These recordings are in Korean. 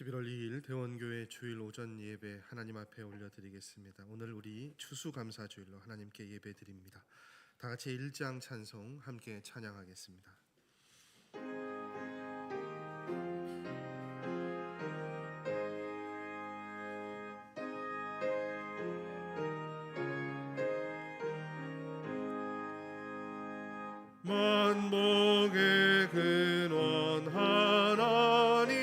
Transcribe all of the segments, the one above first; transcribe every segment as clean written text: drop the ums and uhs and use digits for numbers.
11월 2일 대원교회 주일 오전 예배 하나님 앞에 올려드리겠습니다. 오늘 우리 추수감사주일로 하나님께 예배드립니다. 다 같이 1장 찬송 함께 찬양하겠습니다. 만복의 근원 하나님,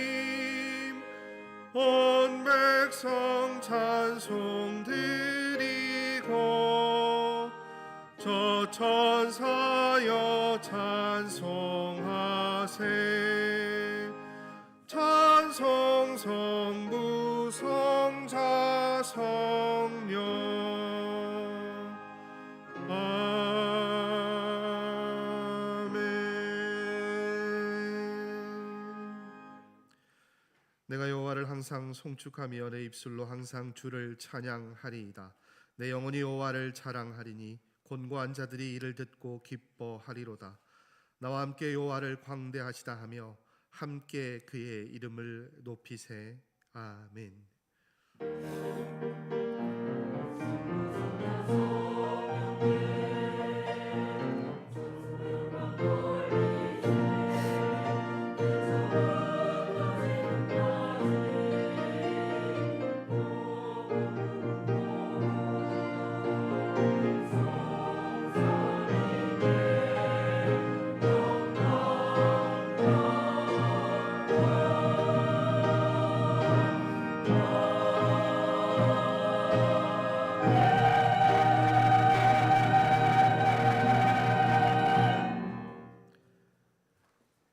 온 백성 찬송 드리고 저 천사여 찬송하세. 찬송 성부 성자 성령. 내가 여호와를 항상 송축하며 내 입술로 항상 주를 찬양하리이다. 내 영혼이 여호와를 자랑하리니 곤고한 자들이 이를 듣고 기뻐하리로다. 나와 함께 여호와를 광대하시다 하며 함께 그의 이름을 높이세. 아멘.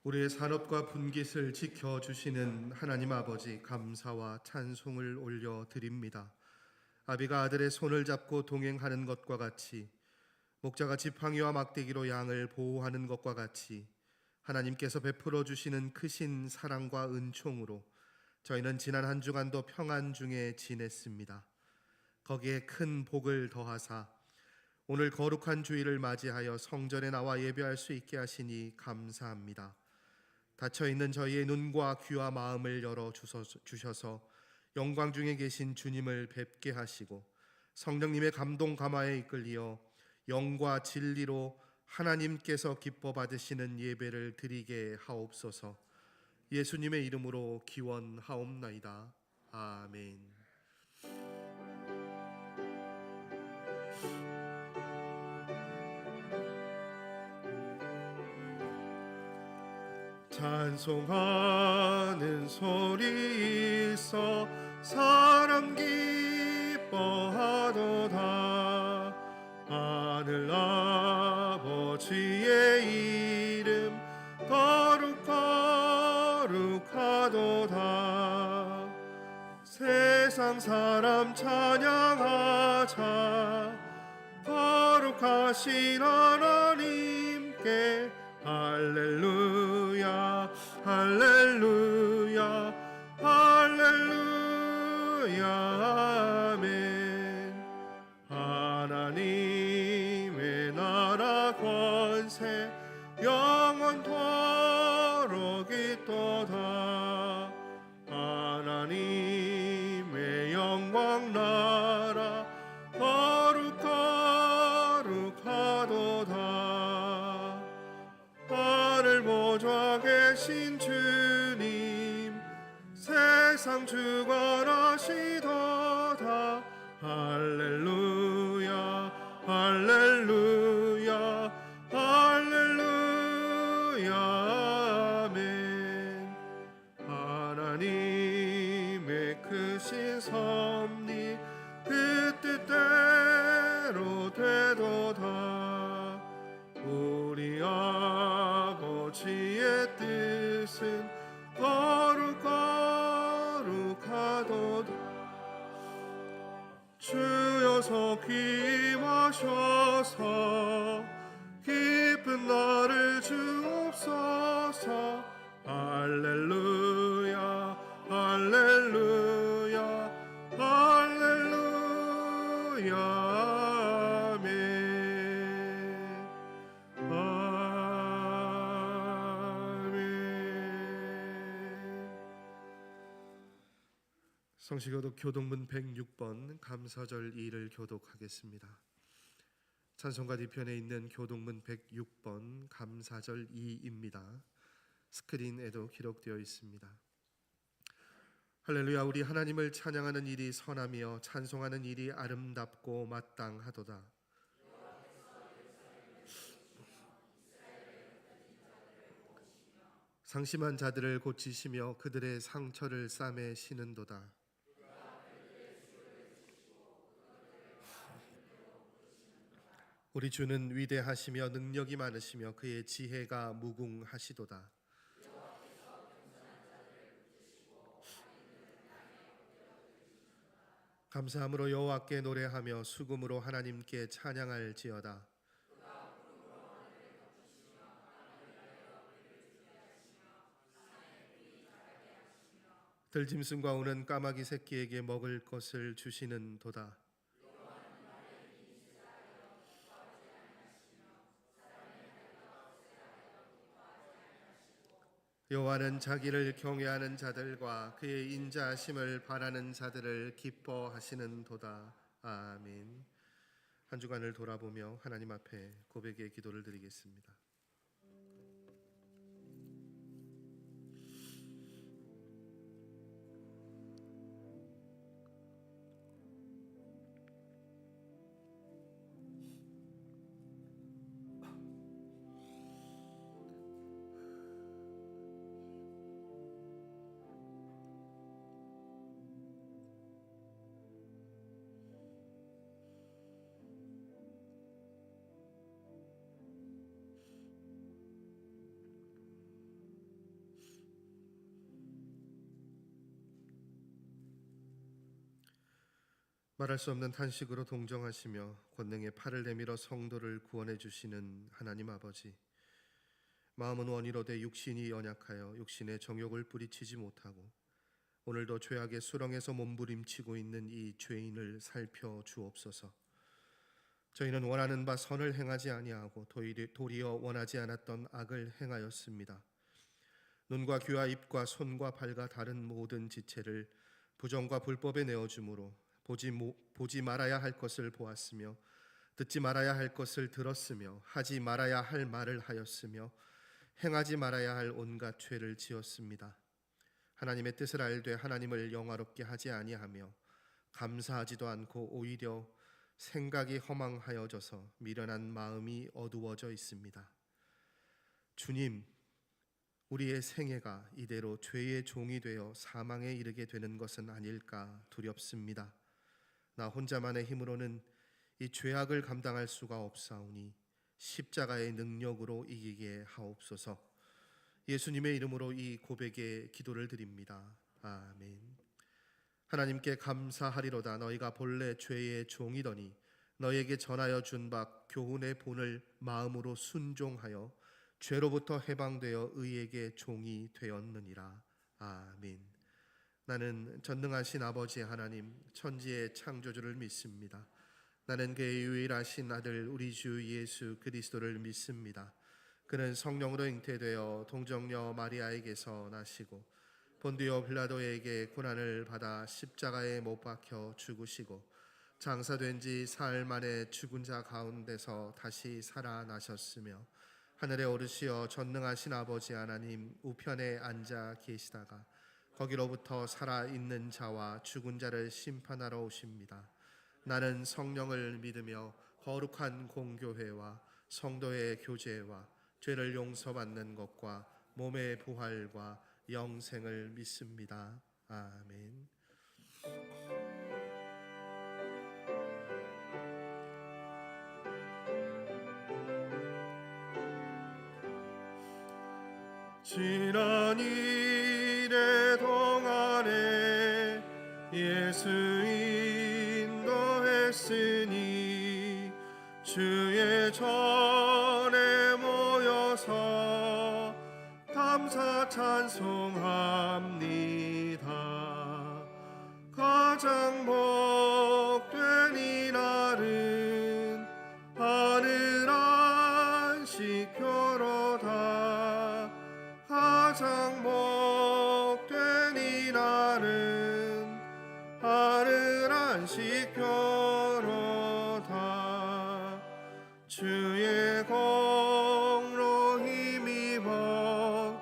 우리의 산업과 분깃을 지켜주시는 하나님 아버지, 감사와 찬송을 올려드립니다. 아비가 아들의 손을 잡고 동행하는 것과 같이, 목자가 지팡이와 막대기로 양을 보호하는 것과 같이 하나님께서 베풀어 주시는 크신 사랑과 은총으로 저희는 지난 한 주간도 평안 중에 지냈습니다. 거기에 큰 복을 더하사 오늘 거룩한 주일을 맞이하여 성전에 나와 예배할 수 있게 하시니 감사합니다. 닫혀있는 저희의 눈과 귀와 마음을 열어주셔서 영광 중에 계신 주님을 뵙게 하시고 성령님의 감동 감화에 이끌리어 영과 진리로 하나님께서 기뻐 받으시는 예배를 드리게 하옵소서. 예수님의 이름으로 기원하옵나이다. 아멘. 찬송하는 소리 있어 사람 기뻐하도다. 하늘 아버지의 이름 거룩하도다. 세상 사람 찬양하자. 거룩하신 하나님께 할렐루야 할렐루야 할렐루야 아멘. 하나님의 나라 권세 영원토록 있도다. 하나님의 영광 나라 거룩하도다. 하늘 보좌 계신 주님 세상 주관하시도다. 할렐루야 할렐루야 할렐루야 아멘. 하나님의 크신 섭리 그 뜻대로 되도다. 우리 아버지의 뜻은 거룩하도다. 주여서 기임하셔서 깊은 나를 주옵소서. 할렐루야 할렐루야 할렐루야 아멘. 아멘. 성시교독 교독문 106번 감사절 2를 교독하겠습니다. 찬송가 뒤편에 있는 교독문 106번 감사절 2입니다. 스크린에도 기록되어 있습니다. 할렐루야. 우리 하나님을 찬양하는 일이 선하며 찬송하는 일이 아름답고 마땅하도다. 상심한 자들을 고치시며 그들의 상처를 싸매시는도다. 우리 주는 위대하시며 능력이 많으시며 그의 지혜가 무궁하시도다. 감사함으로 여호와께 노래하며 수금으로 하나님께 찬양할지어다. 들짐승과 우는 까마귀 새끼에게 먹을 것을 주시는도다. 여호와는 자기를 경외하는 자들과 그의 인자하심을 바라는 자들을 기뻐하시는도다. 아멘. 한 주간을 돌아보며 하나님 앞에 고백의 기도를 드리겠습니다. 말할 수 없는 탄식으로 동정하시며 권능의 팔을 내밀어 성도를 구원해 주시는 하나님 아버지, 마음은 원이로되 육신이 연약하여 육신의 정욕을 뿌리치지 못하고 오늘도 죄악의 수렁에서 몸부림치고 있는 이 죄인을 살펴 주옵소서. 저희는 원하는 바 선을 행하지 아니하고 도리어 원하지 않았던 악을 행하였습니다. 눈과 귀와 입과 손과 발과 다른 모든 지체를 부정과 불법에 내어주므로 보지 말아야 할 것을 보았으며 듣지 말아야 할 것을 들었으며 하지 말아야 할 말을 하였으며 행하지 말아야 할 온갖 죄를 지었습니다. 하나님의 뜻을 알되 하나님을 영화롭게 하지 아니하며 감사하지도 않고 오히려 생각이 허망하여져서 미련한 마음이 어두워져 있습니다. 주님, 우리의 생애가 이대로 죄의 종이 되어 사망에 이르게 되는 것은 아닐까 두렵습니다. 나 혼자만의 힘으로는 이 죄악을 감당할 수가 없사오니 십자가의 능력으로 이기게 하옵소서. 예수님의 이름으로 이 고백의 기도를 드립니다. 아멘. 하나님께 감사하리로다. 너희가 본래 죄의 종이더니 너희에게 전하여 준 바 교훈의 본을 마음으로 순종하여 죄로부터 해방되어 의에게 종이 되었느니라. 아멘. 나는 전능하신 아버지 하나님, 천지의 창조주를 믿습니다. 나는 그의 유일하신 아들 우리 주 예수 그리스도를 믿습니다. 그는 성령으로 잉태되어 동정녀 마리아에게서 나시고 본디오 빌라도에게 고난을 받아 십자가에 못 박혀 죽으시고 장사된 지 사흘 만에 죽은 자 가운데서 다시 살아나셨으며 하늘에 오르시어 전능하신 아버지 하나님 우편에 앉아 계시다가 거기로부터 살아있는 자와 죽은 자를 심판하러 오십니다. 나는 성령을 믿으며 거룩한 공교회와 성도의 교제와 죄를 용서받는 것과 몸의 부활과 영생을 믿습니다. 아멘. 지난 이래 동안에 예수 인도했으니 주의 전에 모여서 감사 찬송합니다. 가장 복된 이날은 하늘 안식표로다. 가장 복된 이날은 안식 편하다. 주의 공로 힘입어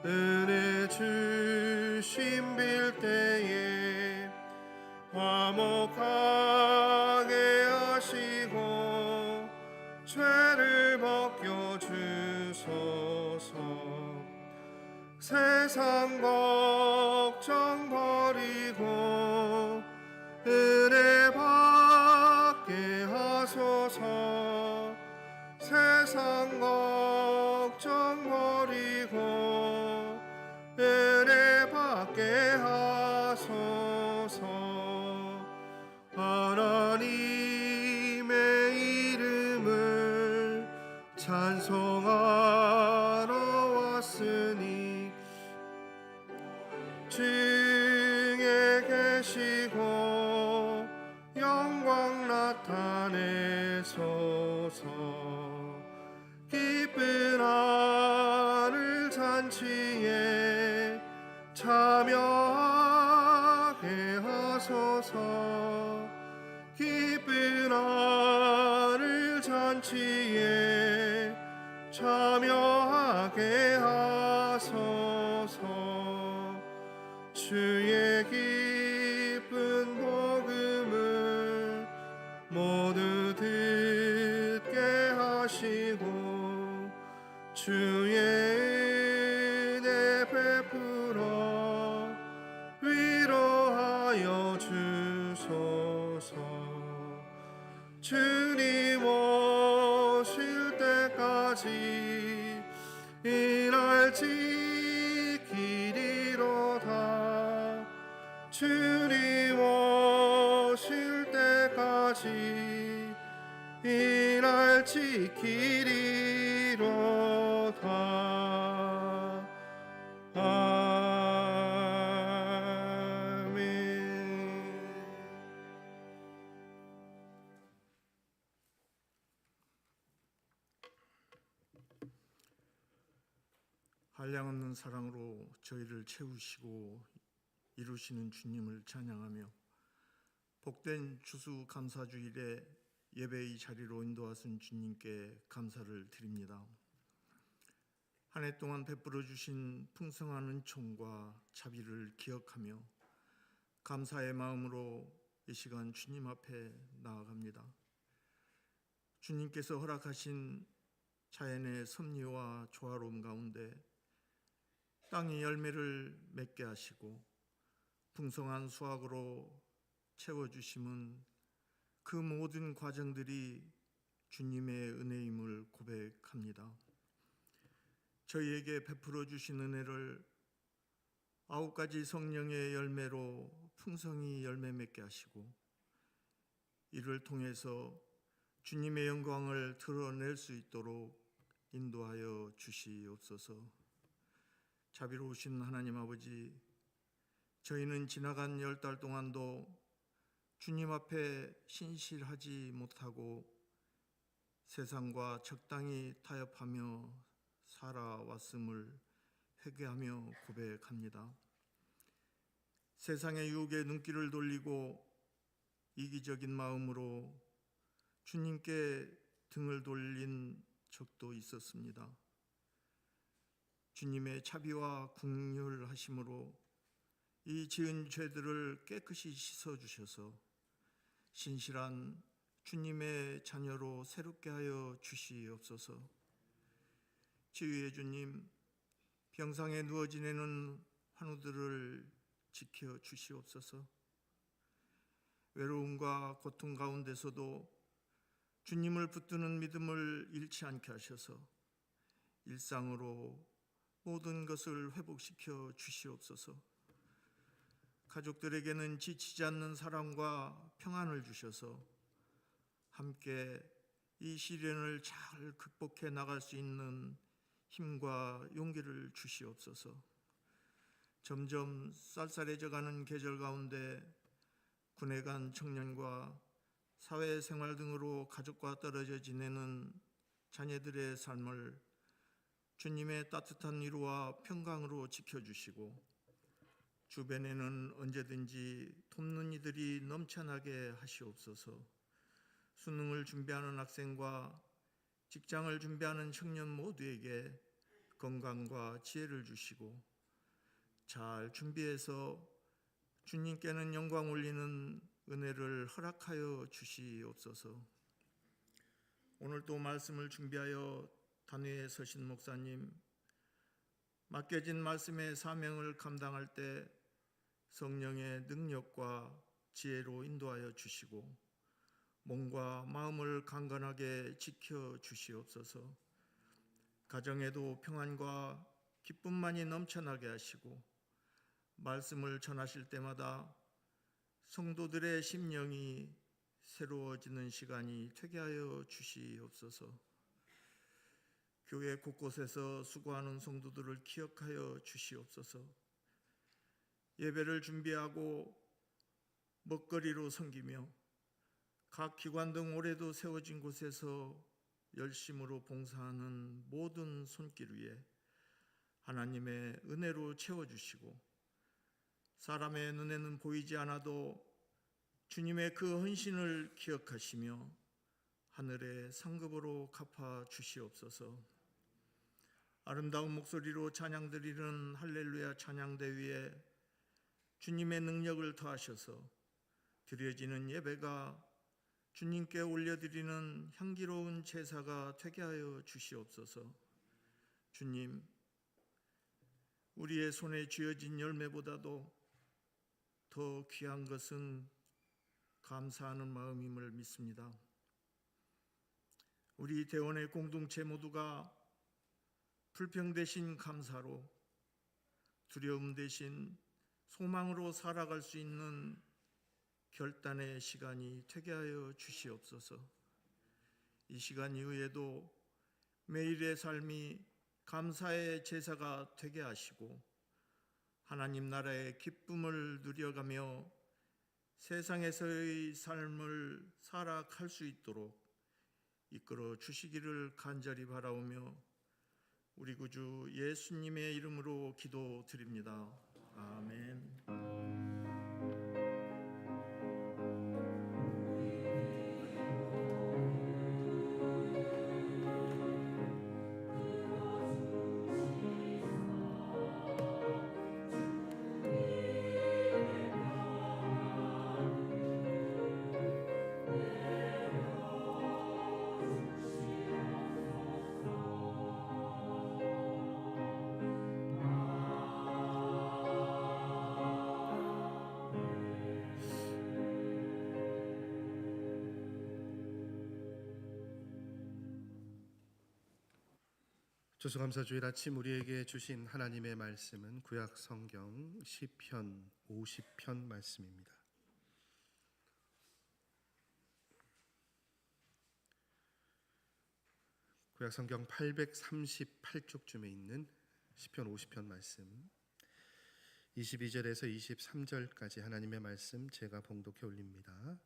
은혜 주심 빌 때에 화목하게 하시고 죄를 벗겨 주소서. 세상 걱정 버리고 은혜 받게 하소서. 세상 걱정 버리고 은혜 받게 하소서. 하나님의 이름을 찬송하러 왔으니 중에 계시고 영광 나타내소서. 기쁜 하늘 잔치에 참여하게 하소서. 기쁜 하늘 잔치에 참여하게 하소서. 주의 기쁜 복음을 모두 듣게 하시고 주의 은혜 베풀어 위로하여 주소서. 주님 오실 때까지 이날 지키리로다. 주님 오실 때까지 이날 지키리로다. 아멘. 한량없는 사랑으로 저희를 채우시고 이루시는 주님을 찬양하며 복된 추수감사주일에 예배의 자리로 인도하신 주님께 감사를 드립니다. 한 해 동안 베풀어 주신 풍성한 은총과 자비를 기억하며 감사의 마음으로 이 시간 주님 앞에 나아갑니다. 주님께서 허락하신 자연의 섭리와 조화로움 가운데 땅이 열매를 맺게 하시고 풍성한 수확으로 채워주심은 그 모든 과정들이 주님의 은혜임을 고백합니다. 저희에게 베풀어 주신 은혜를 9가지 성령의 열매로 풍성히 열매 맺게 하시고 이를 통해서 주님의 영광을 드러낼 수 있도록 인도하여 주시옵소서. 자비로우신 하나님 아버지, 저희는 지나간 10달 동안도 주님 앞에 신실하지 못하고 세상과 적당히 타협하며 살아왔음을 회개하며 고백합니다. 세상의 유혹에 눈길을 돌리고 이기적인 마음으로 주님께 등을 돌린 적도 있었습니다. 주님의 자비와 긍휼하심으로 이 지은 죄들을 깨끗이 씻어주셔서 신실한 주님의 자녀로 새롭게 하여 주시옵소서. 치유의 주님, 병상에 누워 지내는 환우들을 지켜 주시옵소서. 외로움과 고통 가운데서도 주님을 붙드는 믿음을 잃지 않게 하셔서 일상으로 모든 것을 회복시켜 주시옵소서. 가족들에게는 지치지 않는 사랑과 평안을 주셔서 함께 이 시련을 잘 극복해 나갈 수 있는 힘과 용기를 주시옵소서. 점점 쌀쌀해져가는 계절 가운데 군에 간 청년과 사회생활 등으로 가족과 떨어져 지내는 자녀들의 삶을 주님의 따뜻한 위로와 평강으로 지켜주시고 주변에는 언제든지 돕는 이들이 넘쳐나게 하시옵소서. 수능을 준비하는 학생과 직장을 준비하는 청년 모두에게 건강과 지혜를 주시고 잘 준비해서 주님께는 영광 올리는 은혜를 허락하여 주시옵소서. 오늘도 말씀을 준비하여 단위에 서신 목사님, 맡겨진 말씀의 사명을 감당할 때 성령의 능력과 지혜로 인도하여 주시고 몸과 마음을 강건하게 지켜 주시옵소서. 가정에도 평안과 기쁨만이 넘쳐나게 하시고 말씀을 전하실 때마다 성도들의 심령이 새로워지는 시간이 되게 하여 주시옵소서. 교회 곳곳에서 수고하는 성도들을 기억하여 주시옵소서. 예배를 준비하고 먹거리로 섬기며 각 기관 등 올해도 세워진 곳에서 열심으로 봉사하는 모든 손길 위에 하나님의 은혜로 채워주시고 사람의 눈에는 보이지 않아도 주님의 그 헌신을 기억하시며 하늘의 상급으로 갚아 주시옵소서. 아름다운 목소리로 찬양 드리는 할렐루야 찬양대 위에 주님의 능력을 더하셔서 드려지는 예배가 주님께 올려드리는 향기로운 제사가 되게 하여 주시옵소서. 주님, 우리의 손에 쥐어진 열매보다도 더 귀한 것은 감사하는 마음임을 믿습니다. 우리 대원의 공동체 모두가 불평 대신 감사로, 두려움 대신 소망으로 살아갈 수 있는 결단의 시간이 되게 하여 주시옵소서. 이 시간 이후에도 매일의 삶이 감사의 제사가 되게 하시고 하나님 나라의 기쁨을 누려가며 세상에서의 삶을 살아갈 수 있도록 이끌어 주시기를 간절히 바라오며 우리 구주 예수님의 이름으로 기도드립니다. 아멘. 추수감사주일 아침 우리에게 주신 하나님의 말씀은 구약 성경 시편 50편 말씀입니다. 구약 성경 838쪽쯤에 있는 시편 50편 말씀 22절에서 23절까지 하나님의 말씀 제가 봉독해 올립니다.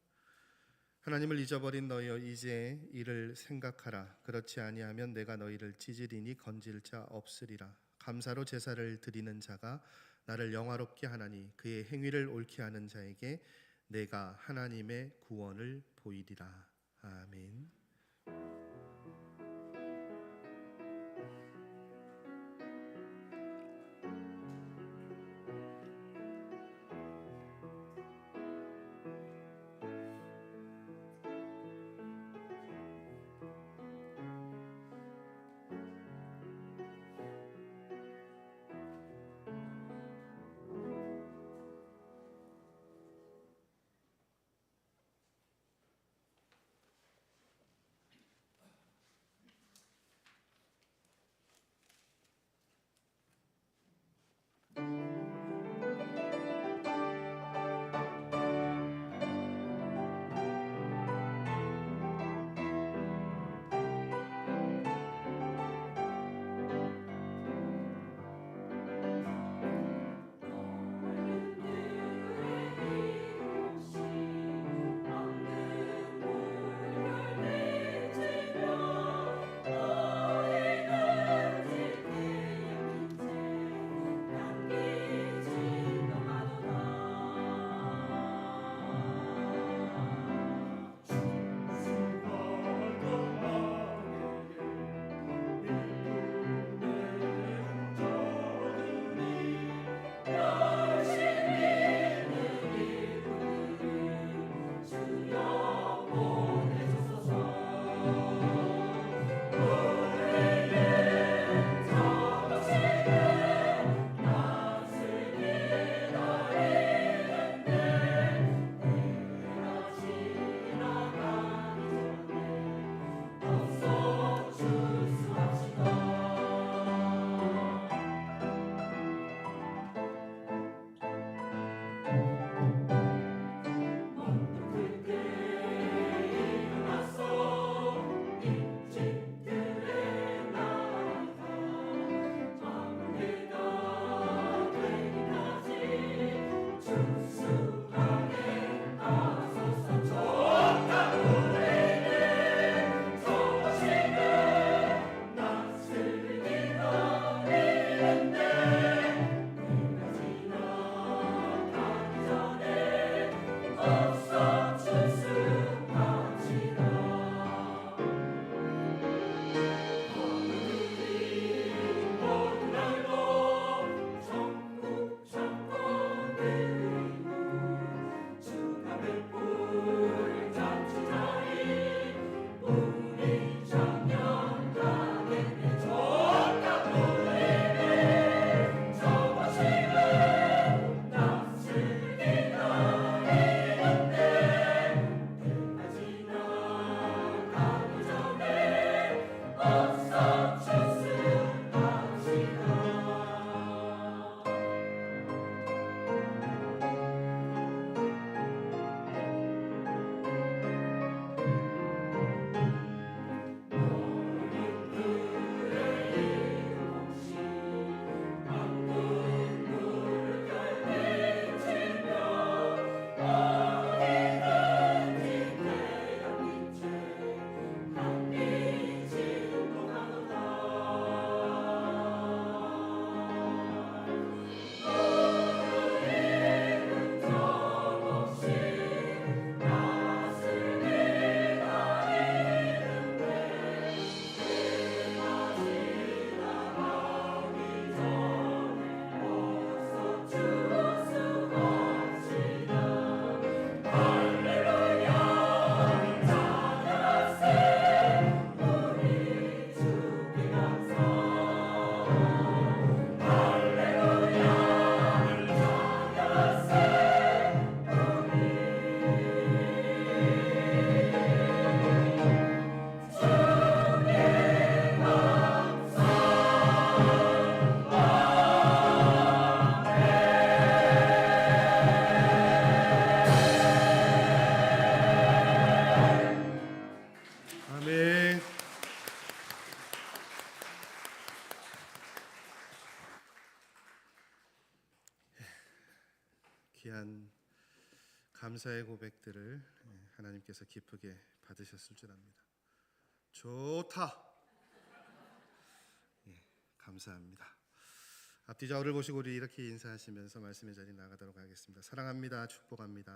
하나님을 잊어버린 너희여 이제 이를 생각하라. 그렇지 아니하면 내가 너희를 찢으리니 건질 자 없으리라. 감사로 제사를 드리는 자가 나를 영화롭게 하나니 그의 행위를 옳게 하는 자에게 내가 하나님의 구원을 보이리라. 아멘. 감사의 고백들을 하나님께서 기쁘게 받으셨을 줄 압니다. 좋다. 감사합니다. 앞뒤 좌우를 보시고 우리 이렇게 인사하시면서 말씀의 자리에 나가도록 하겠습니다. 사랑합니다. 축복합니다.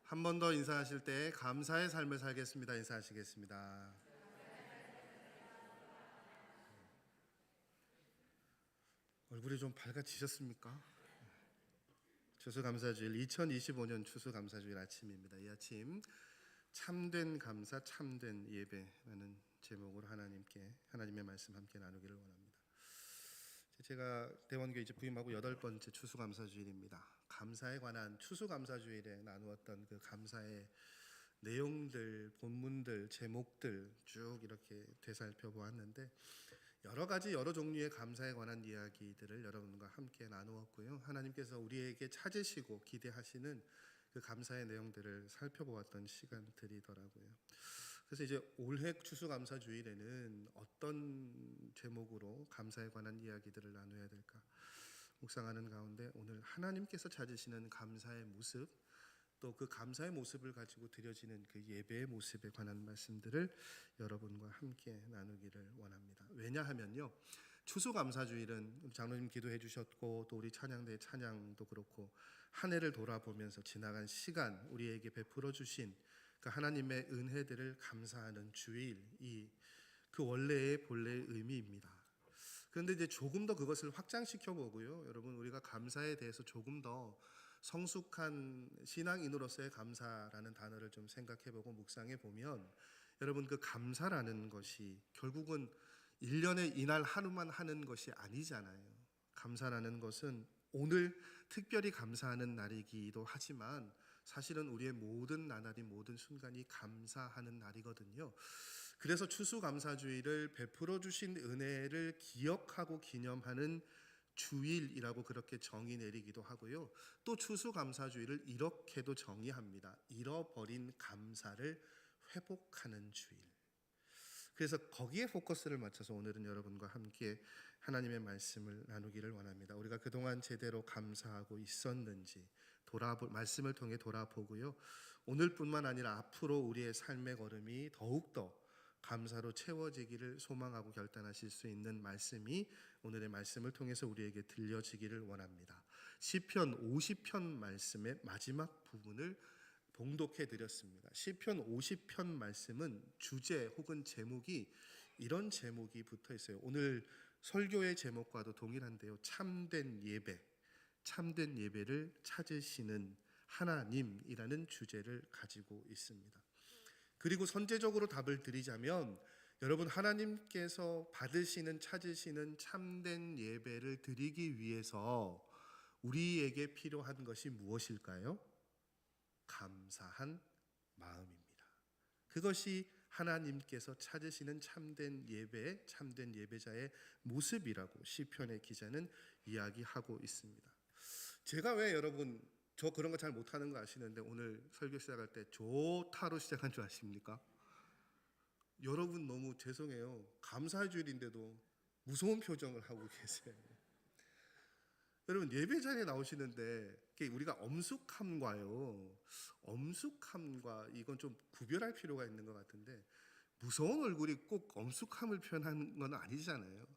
한 번 더 인사하실 때 감사의 삶을 살겠습니다. 인사하시겠습니다. 얼굴이 좀 밝아지셨습니까? 추수감사주일 2025년 추수감사주일 아침입니다. 이 아침 참된 감사, 참된 예배라는 제목으로 하나님의 말씀 함께 나누기를 원합니다. 제가 대원교회 이제 부임하고 8번째 추수감사주일입니다. 감사에 관한 추수감사주일에 나누었던 그 감사의 내용들, 본문들, 제목들 쭉 이렇게 되살펴 보았는데 여러 가지 여러 종류의 감사에 관한 이야기들을 여러분과 함께 나누었고요. 하나님께서 우리에게 찾으시고 기대하시는 그 감사의 내용들을 살펴보았던 시간들이더라고요. 그래서 이제 올해 추수감사주일에는 어떤 제목으로 감사에 관한 이야기들을 나눠야 될까 묵상하는 가운데 오늘 하나님께서 찾으시는 감사의 모습, 또 그 감사의 모습을 가지고 드려지는 그 예배의 모습에 관한 말씀들을 여러분과 함께 나누기를 원합니다. 왜냐하면요, 추수감사주일은 장로님 기도해 주셨고 또 우리 찬양대의 찬양도 그렇고 한 해를 돌아보면서 지나간 시간 우리에게 베풀어 주신 그 하나님의 은혜들을 감사하는 주일이 그 원래의 본래의 의미입니다. 그런데 이제 조금 더 그것을 확장시켜 보고요, 여러분 우리가 감사에 대해서 조금 더 성숙한 신앙인으로서의 감사라는 단어를 좀 생각해보고 묵상해 보면 여러분 그 감사라는 것이 결국은 1년에 이날 하루만 하는 것이 아니잖아요. 감사라는 것은 오늘 특별히 감사하는 날이기도 하지만 사실은 우리의 모든 나날이 모든 순간이 감사하는 날이거든요. 그래서 추수감사주일을 베풀어 주신 은혜를 기억하고 기념하는 주일이라고 그렇게 정의 내리기도 하고요. 또 추수감사주일을 이렇게도 정의합니다. 잃어버린 감사를 회복하는 주일. 그래서 거기에 포커스를 맞춰서 오늘은 여러분과 함께 하나님의 말씀을 나누기를 원합니다. 우리가 그동안 제대로 감사하고 있었는지 말씀을 통해 돌아보고요. 오늘뿐만 아니라 앞으로 우리의 삶의 걸음이 더욱더 감사로 채워지기를 소망하고 결단하실 수 있는 말씀이 오늘의 말씀을 통해서 우리에게 들려지기를 원합니다. 시편 50편 말씀의 마지막 부분을 봉독해 드렸습니다. 시편 50편 말씀은 주제 혹은 제목이 이런 제목이 붙어 있어요. 오늘 설교의 제목과도 동일한데요. 참된 예배, 참된 예배를 찾으시는 하나님이라는 주제를 가지고 있습니다. 그리고 선제적으로 답을 드리자면 여러분 하나님께서 받으시는 찾으시는 참된 예배를 드리기 위해서 우리에게 필요한 것이 무엇일까요? 감사한 마음입니다. 그것이 하나님께서 찾으시는 참된 예배, 참된 예배자의 모습이라고 시편의 기자는 이야기하고 있습니다. 제가 왜 여러분 저 그런 거 잘 못하는 거 아시는데 오늘 설교 시작할 때 좋다로 시작한 줄 아십니까? 여러분 너무 죄송해요. 감사의 주일인데도 무서운 표정을 하고 계세요. 여러분 예배 자리에 나오시는데 우리가 엄숙함과 이건 좀 구별할 필요가 있는 것 같은데 무서운 얼굴이 꼭 엄숙함을 표현하는 건 아니잖아요.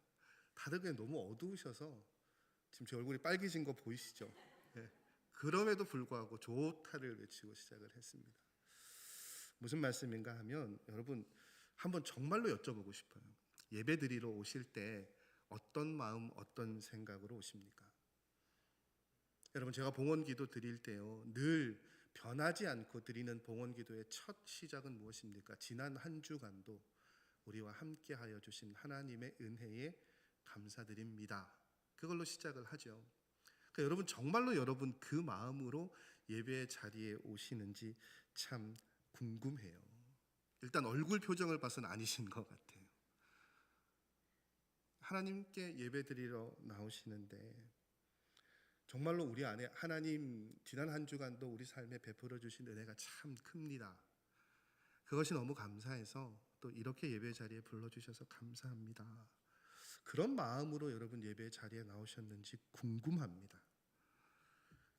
다들 그냥 너무 어두우셔서 지금 제 얼굴이 빨개진 거 보이시죠? 네. 그럼에도 불구하고 좋다를 외치고 시작을 했습니다. 무슨 말씀인가 하면 여러분 한번 정말로 여쭤보고 싶어요. 예배 드리러 오실 때 어떤 마음 어떤 생각으로 오십니까? 여러분 제가 봉헌기도 드릴 때요 늘 변하지 않고 드리는 봉헌기도의 첫 시작은 무엇입니까? 지난 한 주간도 우리와 함께하여 주신 하나님의 은혜에 감사드립니다. 그걸로 시작을 하죠. 그러니까 여러분 정말로 여러분 그 마음으로 예배의 자리에 오시는지 참 궁금해요. 일단 얼굴 표정을 봐서는 아니신 것 같아요. 하나님께 예배드리러 나오시는데 정말로 우리 안에 하나님 지난 한 주간도 우리 삶에 베풀어 주신 은혜가 참 큽니다. 그것이 너무 감사해서 또 이렇게 예배 자리에 불러주셔서 감사합니다. 그런 마음으로 여러분 예배 자리에 나오셨는지 궁금합니다.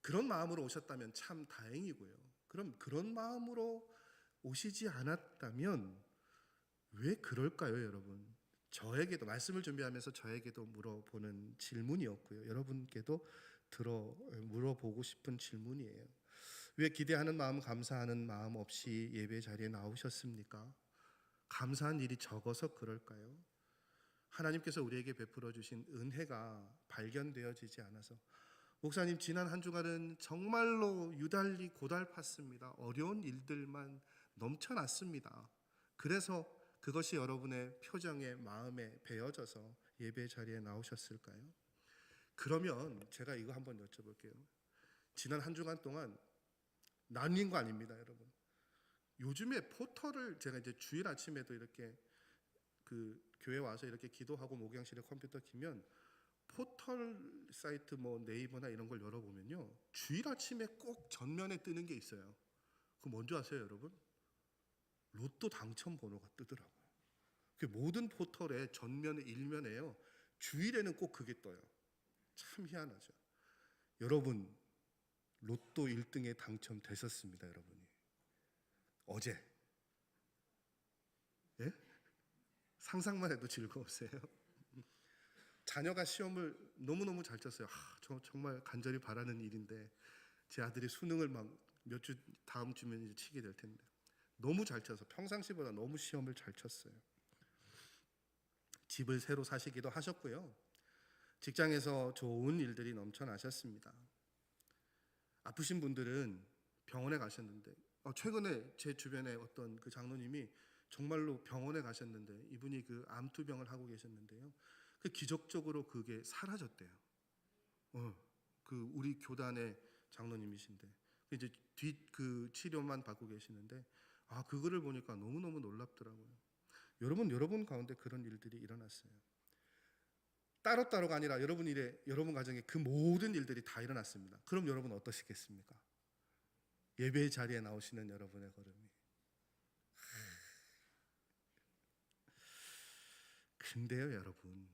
그런 마음으로 오셨다면 참 다행이고요. 그럼 그런 마음으로 오시지 않았다면 왜 그럴까요, 여러분? 저에게도 말씀을 준비하면서 저에게도 물어보는 질문이었고요. 여러분께도 물어보고 싶은 질문이에요. 왜 기대하는 마음, 감사하는 마음 없이 예배 자리에 나오셨습니까? 감사한 일이 적어서 그럴까요? 하나님께서 우리에게 베풀어 주신 은혜가 발견되어지지 않아서 목사님 지난 한 주간은 정말로 유달리 고달팠습니다. 어려운 일들만 넘쳐났습니다. 그래서 그것이 여러분의 표정에 마음에 배어져서 예배 자리에 나오셨을까요? 그러면 제가 이거 한번 여쭤볼게요. 지난 한 주간 동안 나뉜 거 아닙니다, 여러분. 요즘에 포털을 제가 이제 주일 아침에도 이렇게 그 교회 와서 이렇게 기도하고 목양실에 컴퓨터 키면 포털 사이트 뭐 네이버나 이런 걸 열어보면요, 주일 아침에 꼭 전면에 뜨는 게 있어요. 그거 뭔지 아세요, 여러분? 로또 당첨 번호가 뜨더라고요. 그 모든 포털의 전면에 일면에요, 주일에는 꼭 그게 떠요. 참 희한하죠. 여러분 로또 1등에 당첨되셨습니다, 여러분이. 어제. 예? 상상만 해도 즐거우세요? 자녀가 시험을 너무너무 잘 쳤어요. 저 정말 간절히 바라는 일인데 제 아들이 수능을 막 몇 주 다음 주면 이제 치게 될 텐데 너무 잘 쳐서 평상시보다 너무 시험을 잘 쳤어요. 집을 새로 사시기도 하셨고요. 직장에서 좋은 일들이 넘쳐나셨습니다. 아프신 분들은 병원에 가셨는데 최근에 제 주변에 어떤 그 장로님이 정말로 병원에 가셨는데 이분이 그 암투병을 하고 계셨는데요. 그 기적적으로 그게 사라졌대요. 그 우리 교단의 장로님이신데 이제 뒷 그 치료만 받고 계시는데 그거를 보니까 너무너무 놀랍더라고요. 여러분 가운데 그런 일들이 일어났어요. 따로따로가 아니라 여러분 일에, 여러분 가정에 그 모든 일들이 다 일어났습니다. 그럼 여러분 어떠시겠습니까? 예배 자리에 나오시는 여러분의 걸음이. 근데요, 여러분,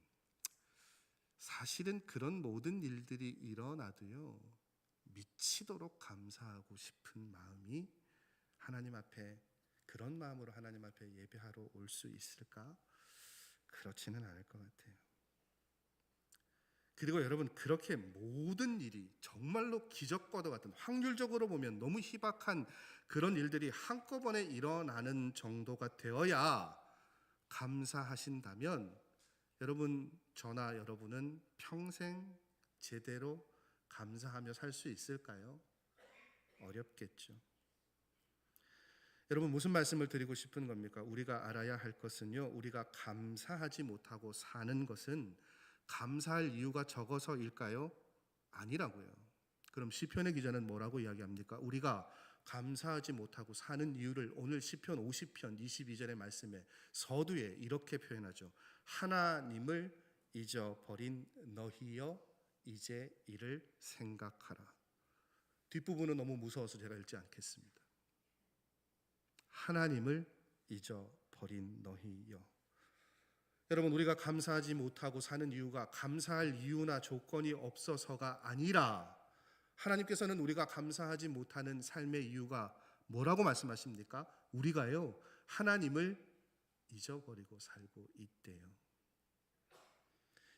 사실은 그런 모든 일들이 일어나도요, 미치도록 감사하고 싶은 마음이 하나님 앞에, 그런 마음으로 하나님 앞에 예배하러 올 수 있을까? 그렇지는 않을 것 같아요. 그리고 여러분, 그렇게 모든 일이 정말로 기적과도 같은, 확률적으로 보면 너무 희박한 그런 일들이 한꺼번에 일어나는 정도가 되어야 감사하신다면 여러분, 저나 여러분은 평생 제대로 감사하며 살 수 있을까요? 어렵겠죠. 여러분, 무슨 말씀을 드리고 싶은 겁니까? 우리가 알아야 할 것은요, 우리가 감사하지 못하고 사는 것은 감사할 이유가 적어서일까요? 아니라고요. 그럼 시편의 기자는 뭐라고 이야기합니까? 우리가 감사하지 못하고 사는 이유를 오늘 시편 50편 22절의 말씀에 서두에 이렇게 표현하죠. 하나님을 잊어버린 너희여 이제 이를 생각하라. 뒷부분은 너무 무서워서 제가 읽지 않겠습니다. 하나님을 잊어버린 너희여. 여러분, 우리가 감사하지 못하고 사는 이유가 감사할 이유나 조건이 없어서가 아니라 하나님께서는 우리가 감사하지 못하는 삶의 이유가 뭐라고 말씀하십니까? 우리가요, 하나님을 잊어버리고 살고 있대요.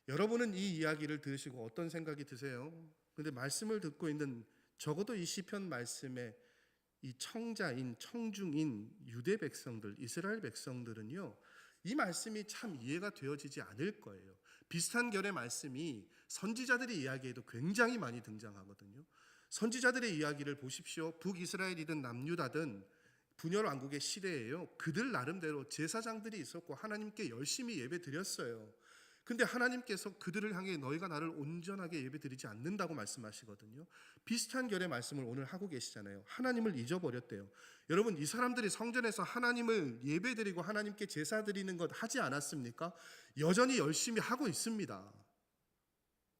여러분은 이 이야기를 들으시고 어떤 생각이 드세요? 그런데 말씀을 듣고 있는, 적어도 이 시편 말씀에 이 청자인, 청중인 유대 백성들, 이스라엘 백성들은요, 이 말씀이 참 이해가 되어지지 않을 거예요. 비슷한 결의 말씀이 선지자들의 이야기에도 굉장히 많이 등장하거든요. 선지자들의 이야기를 보십시오. 북이스라엘이든 남유다든 분열 왕국의 시대에요, 그들 나름대로 제사장들이 있었고 하나님께 열심히 예배 드렸어요. 근데 하나님께서 그들을 향해 너희가 나를 온전하게 예배드리지 않는다고 말씀하시거든요. 비슷한 결의 말씀을 오늘 하고 계시잖아요. 하나님을 잊어버렸대요. 여러분, 이 사람들이 성전에서 하나님을 예배드리고 하나님께 제사 드리는 것 하지 않았습니까? 여전히 열심히 하고 있습니다.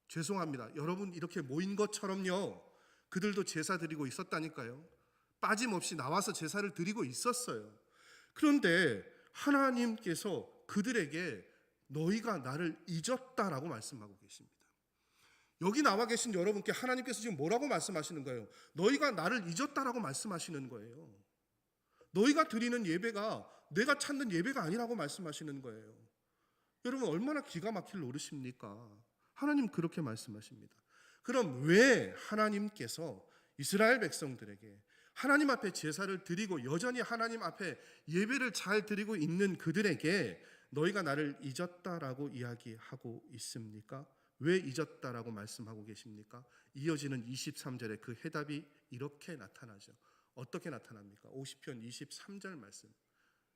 죄송합니다. 여러분, 이렇게 모인 것처럼요, 그들도 제사 드리고 있었다니까요. 빠짐없이 나와서 제사를 드리고 있었어요. 그런데 하나님께서 그들에게 너희가 나를 잊었다라고 말씀하고 계십니다. 여기 나와 계신 여러분께 하나님께서 지금 뭐라고 말씀하시는 거예요? 너희가 나를 잊었다라고 말씀하시는 거예요. 너희가 드리는 예배가 내가 찾는 예배가 아니라고 말씀하시는 거예요. 여러분 얼마나 기가 막힐 노릇입니까? 하나님 그렇게 말씀하십니다. 그럼 왜 하나님께서 이스라엘 백성들에게 하나님 앞에 제사를 드리고 여전히 하나님 앞에 예배를 잘 드리고 있는 그들에게 너희가 나를 잊었다라고 이야기하고 있습니까? 왜 잊었다라고 말씀하고 계십니까? 이어지는 23절에 그 해답이 이렇게 나타나죠. 어떻게 나타납니까? 50편 23절 말씀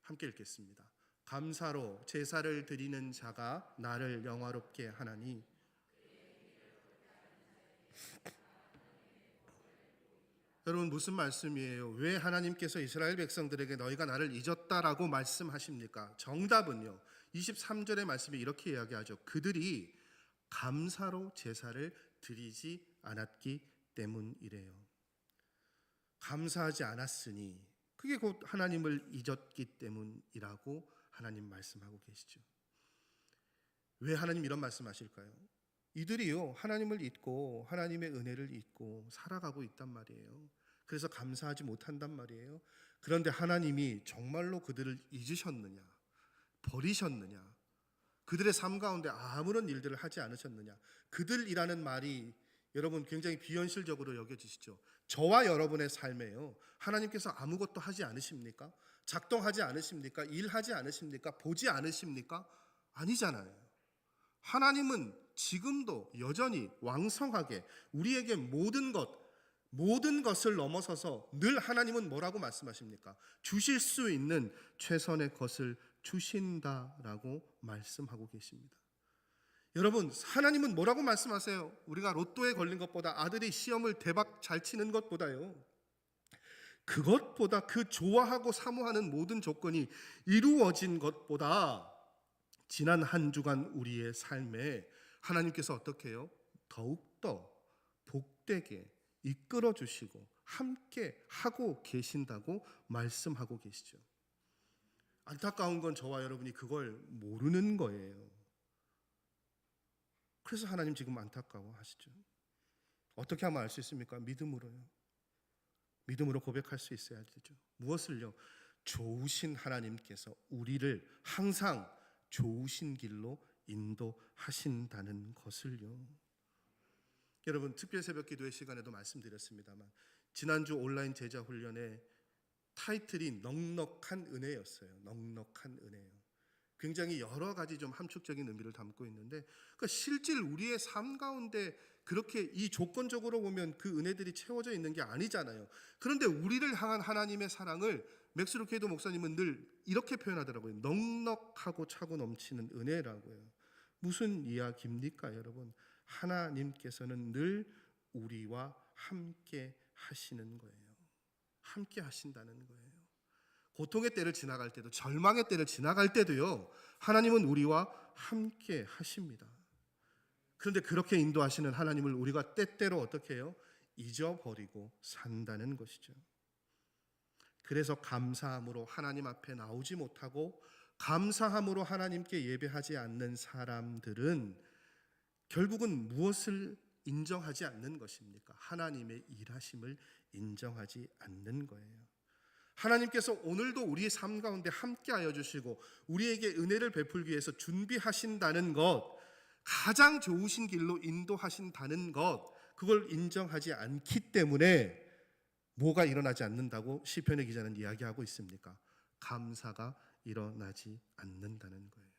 함께 읽겠습니다. 감사로 제사를 드리는 자가 나를 영화롭게 하나니. 여러분 무슨 말씀이에요? 왜 하나님께서 이스라엘 백성들에게 너희가 나를 잊었다라고 말씀하십니까? 정답은요. 23절의 말씀이 이렇게 이야기하죠. 그들이 감사로 제사를 드리지 않았기 때문이래요. 감사하지 않았으니 그게 곧 하나님을 잊었기 때문이라고 하나님 말씀하고 계시죠. 왜 하나님 이런 말씀하실까요? 이들이요 하나님을 잊고 하나님의 은혜를 잊고 살아가고 있단 말이에요. 그래서 감사하지 못한단 말이에요. 그런데 하나님이 정말로 그들을 잊으셨느냐, 버리셨느냐, 그들의 삶 가운데 아무런 일들을 하지 않으셨느냐. 그들이라는 말이 여러분 굉장히 비현실적으로 여겨지시죠. 저와 여러분의 삶에요 하나님께서 아무것도 하지 않으십니까? 작동하지 않으십니까? 일하지 않으십니까? 보지 않으십니까? 아니잖아요. 하나님은 지금도 여전히 왕성하게 우리에게 모든 것을 넘어서서 늘 하나님은 뭐라고 말씀하십니까? 주실 수 있는 최선의 것을 주신다라고 말씀하고 계십니다. 여러분 하나님은 뭐라고 말씀하세요? 우리가 로또에 걸린 것보다 아들이 시험을 대박 잘 치는 것보다요, 그것보다 그 좋아하고 사모하는 모든 조건이 이루어진 것보다 지난 한 주간 우리의 삶에 하나님께서 어떻게 해요? 더욱더 복되게 이끌어 주시고 함께 하고 계신다고 말씀하고 계시죠. 안타까운 건 저와 여러분이 그걸 모르는 거예요. 그래서 하나님 지금 안타까워 하시죠. 어떻게 하면 알 수 있습니까? 믿음으로요. 믿음으로 고백할 수 있어야 되죠. 무엇을요? 좋으신 하나님께서 우리를 항상 좋으신 길로 인도하신다는 것을요. 여러분 특별 새벽 기도의 시간에도 말씀드렸습니다만 지난주 온라인 제자 훈련의 타이틀이 넉넉한 은혜였어요. 넉넉한 은혜요. 굉장히 여러 가지 좀 함축적인 의미를 담고 있는데 그러니까 실질 우리의 삶 가운데 그렇게 이 조건적으로 보면 그 은혜들이 채워져 있는 게 아니잖아요. 그런데 우리를 향한 하나님의 사랑을 맥스루 케이도 목사님은 늘 이렇게 표현하더라고요. 넉넉하고 차고 넘치는 은혜라고요. 무슨 이야기입니까, 여러분? 하나님께서는 늘 우리와 함께 하시는 거예요. 함께 하신다는 거예요. 고통의 때를 지나갈 때도 절망의 때를 지나갈 때도요 하나님은 우리와 함께 하십니다. 그런데 그렇게 인도하시는 하나님을 우리가 때때로 어떻게 해요? 잊어버리고 산다는 것이죠. 그래서 감사함으로 하나님 앞에 나오지 못하고 감사함으로 하나님께 예배하지 않는 사람들은 결국은 무엇을 인정하지 않는 것입니까? 하나님의 일하심을 인정하지 않는 거예요. 하나님께서 오늘도 우리의 삶 가운데 함께하여 주시고 우리에게 은혜를 베풀기 위해서 준비하신다는 것, 가장 좋으신 길로 인도하신다는 것, 그걸 인정하지 않기 때문에 뭐가 일어나지 않는다고 시편의 기자는 이야기하고 있습니까? 감사가 일어나지 않는다는 거예요.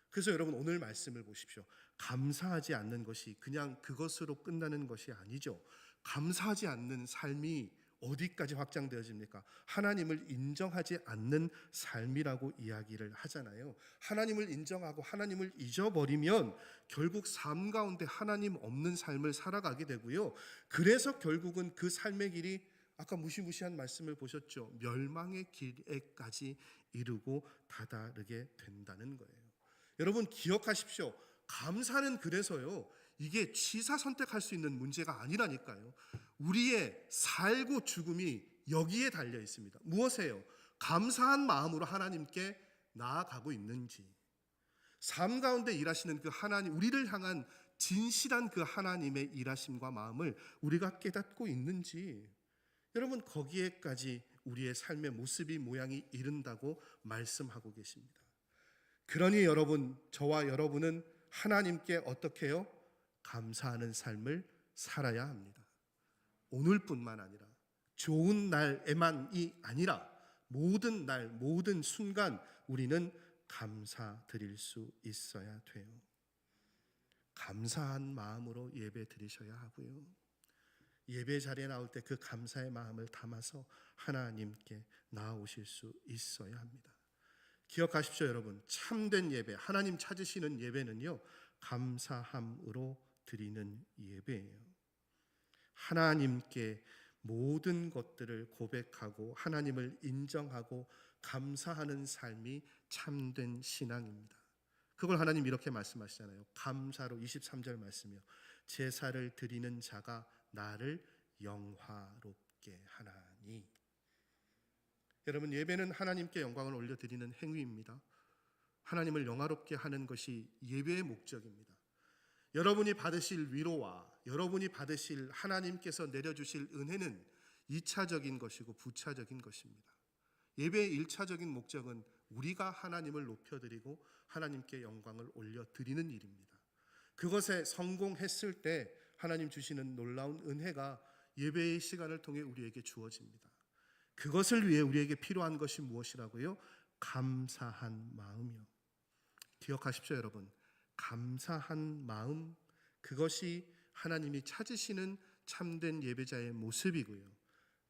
그래서 여러분 오늘 말씀을 보십시오. 감사하지 않는 것이 그냥 그것으로 끝나는 것이 아니죠. 감사하지 않는 삶이 어디까지 확장되어집니까? 하나님을 인정하지 않는 삶이라고 이야기를 하잖아요. 하나님을 인정하고 하나님을 잊어버리면 결국 삶 가운데 하나님 없는 삶을 살아가게 되고요. 그래서 결국은 그 삶의 길이 아까 무시무시한 말씀을 보셨죠. 멸망의 길에까지 이르고 다다르게 된다는 거예요. 여러분 기억하십시오. 감사는 그래서요. 이게 취사 선택할 수 있는 문제가 아니라니까요. 우리의 살고 죽음이 여기에 달려 있습니다. 무엇이에요? 감사한 마음으로 하나님께 나아가고 있는지, 삶 가운데 일하시는 그 하나님, 우리를 향한 진실한 그 하나님의 일하심과 마음을 우리가 깨닫고 있는지, 여러분 거기에까지 우리의 삶의 모습이 모양이 이른다고 말씀하고 계십니다. 그러니 여러분, 저와 여러분은 하나님께 어떻게 해요? 감사하는 삶을 살아야 합니다. 오늘뿐만 아니라 좋은 날에만이 아니라 모든 날, 모든 순간 우리는 감사드릴 수 있어야 돼요. 감사한 마음으로 예배 드리셔야 하고요. 예배 자리에 나올 때 그 감사의 마음을 담아서 하나님께 나아오실 수 있어야 합니다. 기억하십시오, 여러분. 참된 예배, 하나님 찾으시는 예배는요, 감사함으로 드리는 예배예요. 하나님께 모든 것들을 고백하고 하나님을 인정하고 감사하는 삶이 참된 신앙입니다. 그걸 하나님 이렇게 말씀하시잖아요. 감사로 23절 말씀이요. 제사를 드리는 자가 나를 영화롭게 하나니. 여러분, 예배는 하나님께 영광을 올려드리는 행위입니다. 하나님을 영화롭게 하는 것이 예배의 목적입니다. 여러분이 받으실 위로와 여러분이 받으실 하나님께서 내려주실 은혜는 2차적인 것이고 부차적인 것입니다. 예배의 1차적인 목적은 우리가 하나님을 높여드리고 하나님께 영광을 올려드리는 일입니다. 그것에 성공했을 때 하나님 주시는 놀라운 은혜가 예배의 시간을 통해 우리에게 주어집니다. 그것을 위해 우리에게 필요한 것이 무엇이라고요? 감사한 마음이요. 기억하십시오, 여러분. 감사한 마음, 그것이 하나님이 찾으시는 참된 예배자의 모습이고요.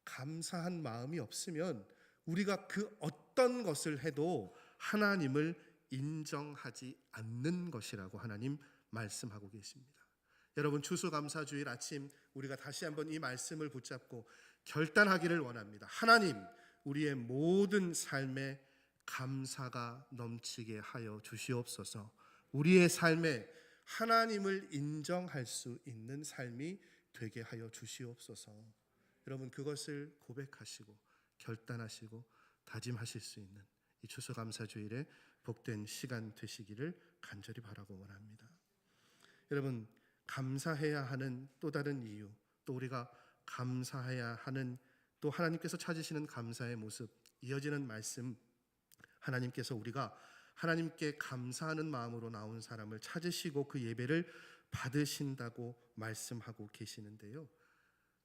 감사한 마음이 없으면 우리가 그 어떤 것을 해도 하나님을 인정하지 않는 것이라고 하나님 말씀하고 계십니다. 여러분, 추수감사주일 아침 우리가 다시 한번 이 말씀을 붙잡고 결단하기를 원합니다. 하나님, 우리의 모든 삶에 감사가 넘치게 하여 주시옵소서. 우리의 삶에 하나님을 인정할 수 있는 삶이 되게 하여 주시옵소서. 여러분, 그것을 고백하시고 결단하시고 다짐하실 수 있는 이 추수감사주일에 복된 시간 되시기를 간절히 바라고 원합니다. 여러분, 감사해야 하는 또 다른 이유, 또 우리가 감사해야 하는 또 하나님께서 찾으시는 감사의 모습, 이어지는 말씀, 하나님께서 우리가 하나님께 감사하는 마음으로 나온 사람을 찾으시고 그 예배를 받으신다고 말씀하고 계시는데요.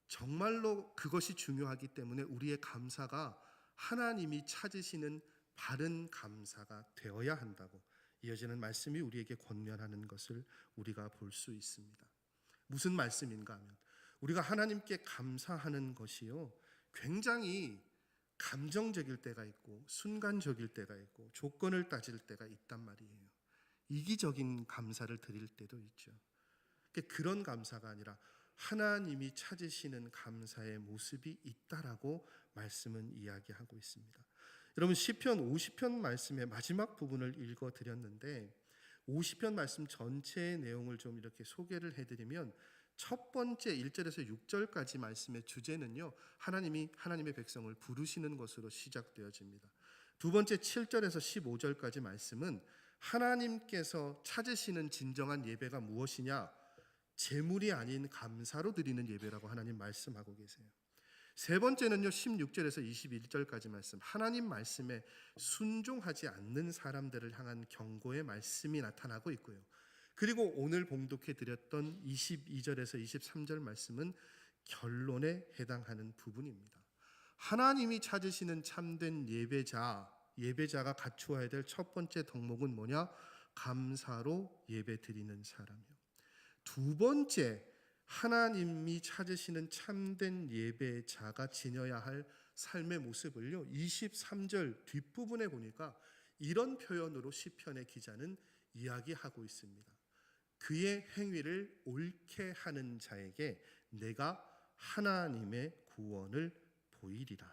정말로 그것이 중요하기 때문에 우리의 감사가 하나님이 찾으시는 바른 감사가 되어야 한다고 이어지는 말씀이 우리에게 권면하는 것을 우리가 볼 수 있습니다. 무슨 말씀인가 하면 우리가 하나님께 감사하는 것이요, 굉장히 감정적일 때가 있고 순간적일 때가 있고 조건을 따질 때가 있단 말이에요. 이기적인 감사를 드릴 때도 있죠. 그런 감사가 아니라 하나님이 찾으시는 감사의 모습이 있다라고 말씀은 이야기하고 있습니다. 여러분, 시편 50편 말씀의 마지막 부분을 읽어드렸는데 50편 말씀 전체의 내용을 좀 이렇게 소개를 해드리면, 첫 번째 1절에서 6절까지 말씀의 주제는요, 하나님이 하나님의 백성을 부르시는 것으로 시작되어집니다. 두 번째 7절에서 15절까지 말씀은 하나님께서 찾으시는 진정한 예배가 무엇이냐, 재물이 아닌 감사로 드리는 예배라고 하나님 말씀하고 계세요. 세 번째는요, 16절에서 21절까지 말씀, 하나님 말씀에 순종하지 않는 사람들을 향한 경고의 말씀이 나타나고 있고요. 그리고 오늘 봉독해 드렸던 22절에서 23절 말씀은 결론에 해당하는 부분입니다. 하나님이 찾으시는 참된 예배자가 갖추어야 될 첫 번째 덕목은 뭐냐? 감사로 예배 드리는 사람이요. 두 번째, 하나님이 찾으시는 참된 예배자가 지녀야 할 삶의 모습을요, 23절 뒷부분에 보니까 이런 표현으로 시편의 기자는 이야기하고 있습니다. 그의 행위를 옳게 하는 자에게 내가 하나님의 구원을 보이리라.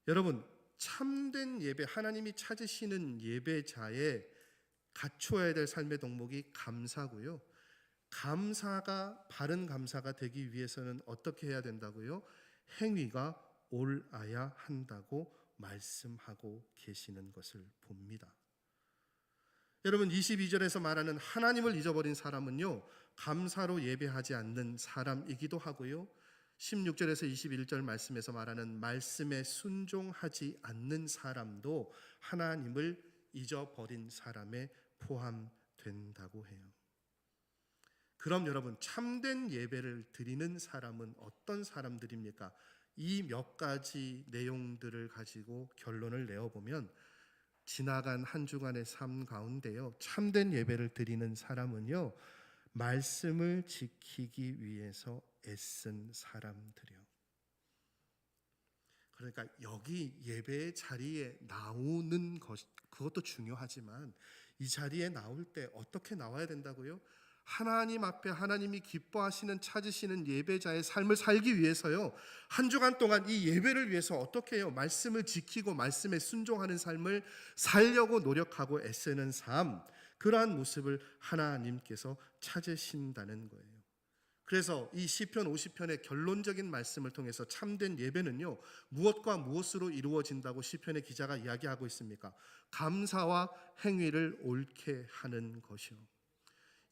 여러분, 참된 예배, 하나님이 찾으시는 예배자의 갖추어야 될 삶의 덕목이 감사고요. 감사가 바른 감사가 되기 위해서는 어떻게 해야 된다고요? 행위가 옳아야 한다고 말씀하고 계시는 것을 봅니다. 여러분 22절에서 말하는 하나님을 잊어버린 사람은요, 감사로 예배하지 않는 사람이기도 하고요, 16절에서 21절 말씀에서 말하는 말씀에 순종하지 않는 사람도 하나님을 잊어버린 사람에 포함된다고 해요. 그럼 여러분, 참된 예배를 드리는 사람은 어떤 사람들입니까? 이 몇 가지 내용들을 가지고 결론을 내어보면, 지나간 한 주간의 삶 가운데요, 참된 예배를 드리는 사람은요, 말씀을 지키기 위해서 애쓴 사람들이요. 그러니까 여기 예배의 자리에 나오는 것, 그것도 중요하지만 이 자리에 나올 때 어떻게 나와야 된다고요? 하나님 앞에 하나님이 기뻐하시는, 찾으시는 예배자의 삶을 살기 위해서요, 한 주간 동안 이 예배를 위해서 어떻게 해요? 말씀을 지키고 말씀에 순종하는 삶을 살려고 노력하고 애쓰는 삶, 그러한 모습을 하나님께서 찾으신다는 거예요. 그래서 이 시편 50편의 결론적인 말씀을 통해서 참된 예배는요, 무엇과 무엇으로 이루어진다고 시편의 기자가 이야기하고 있습니까? 감사와 행위를 옳게 하는 것이요.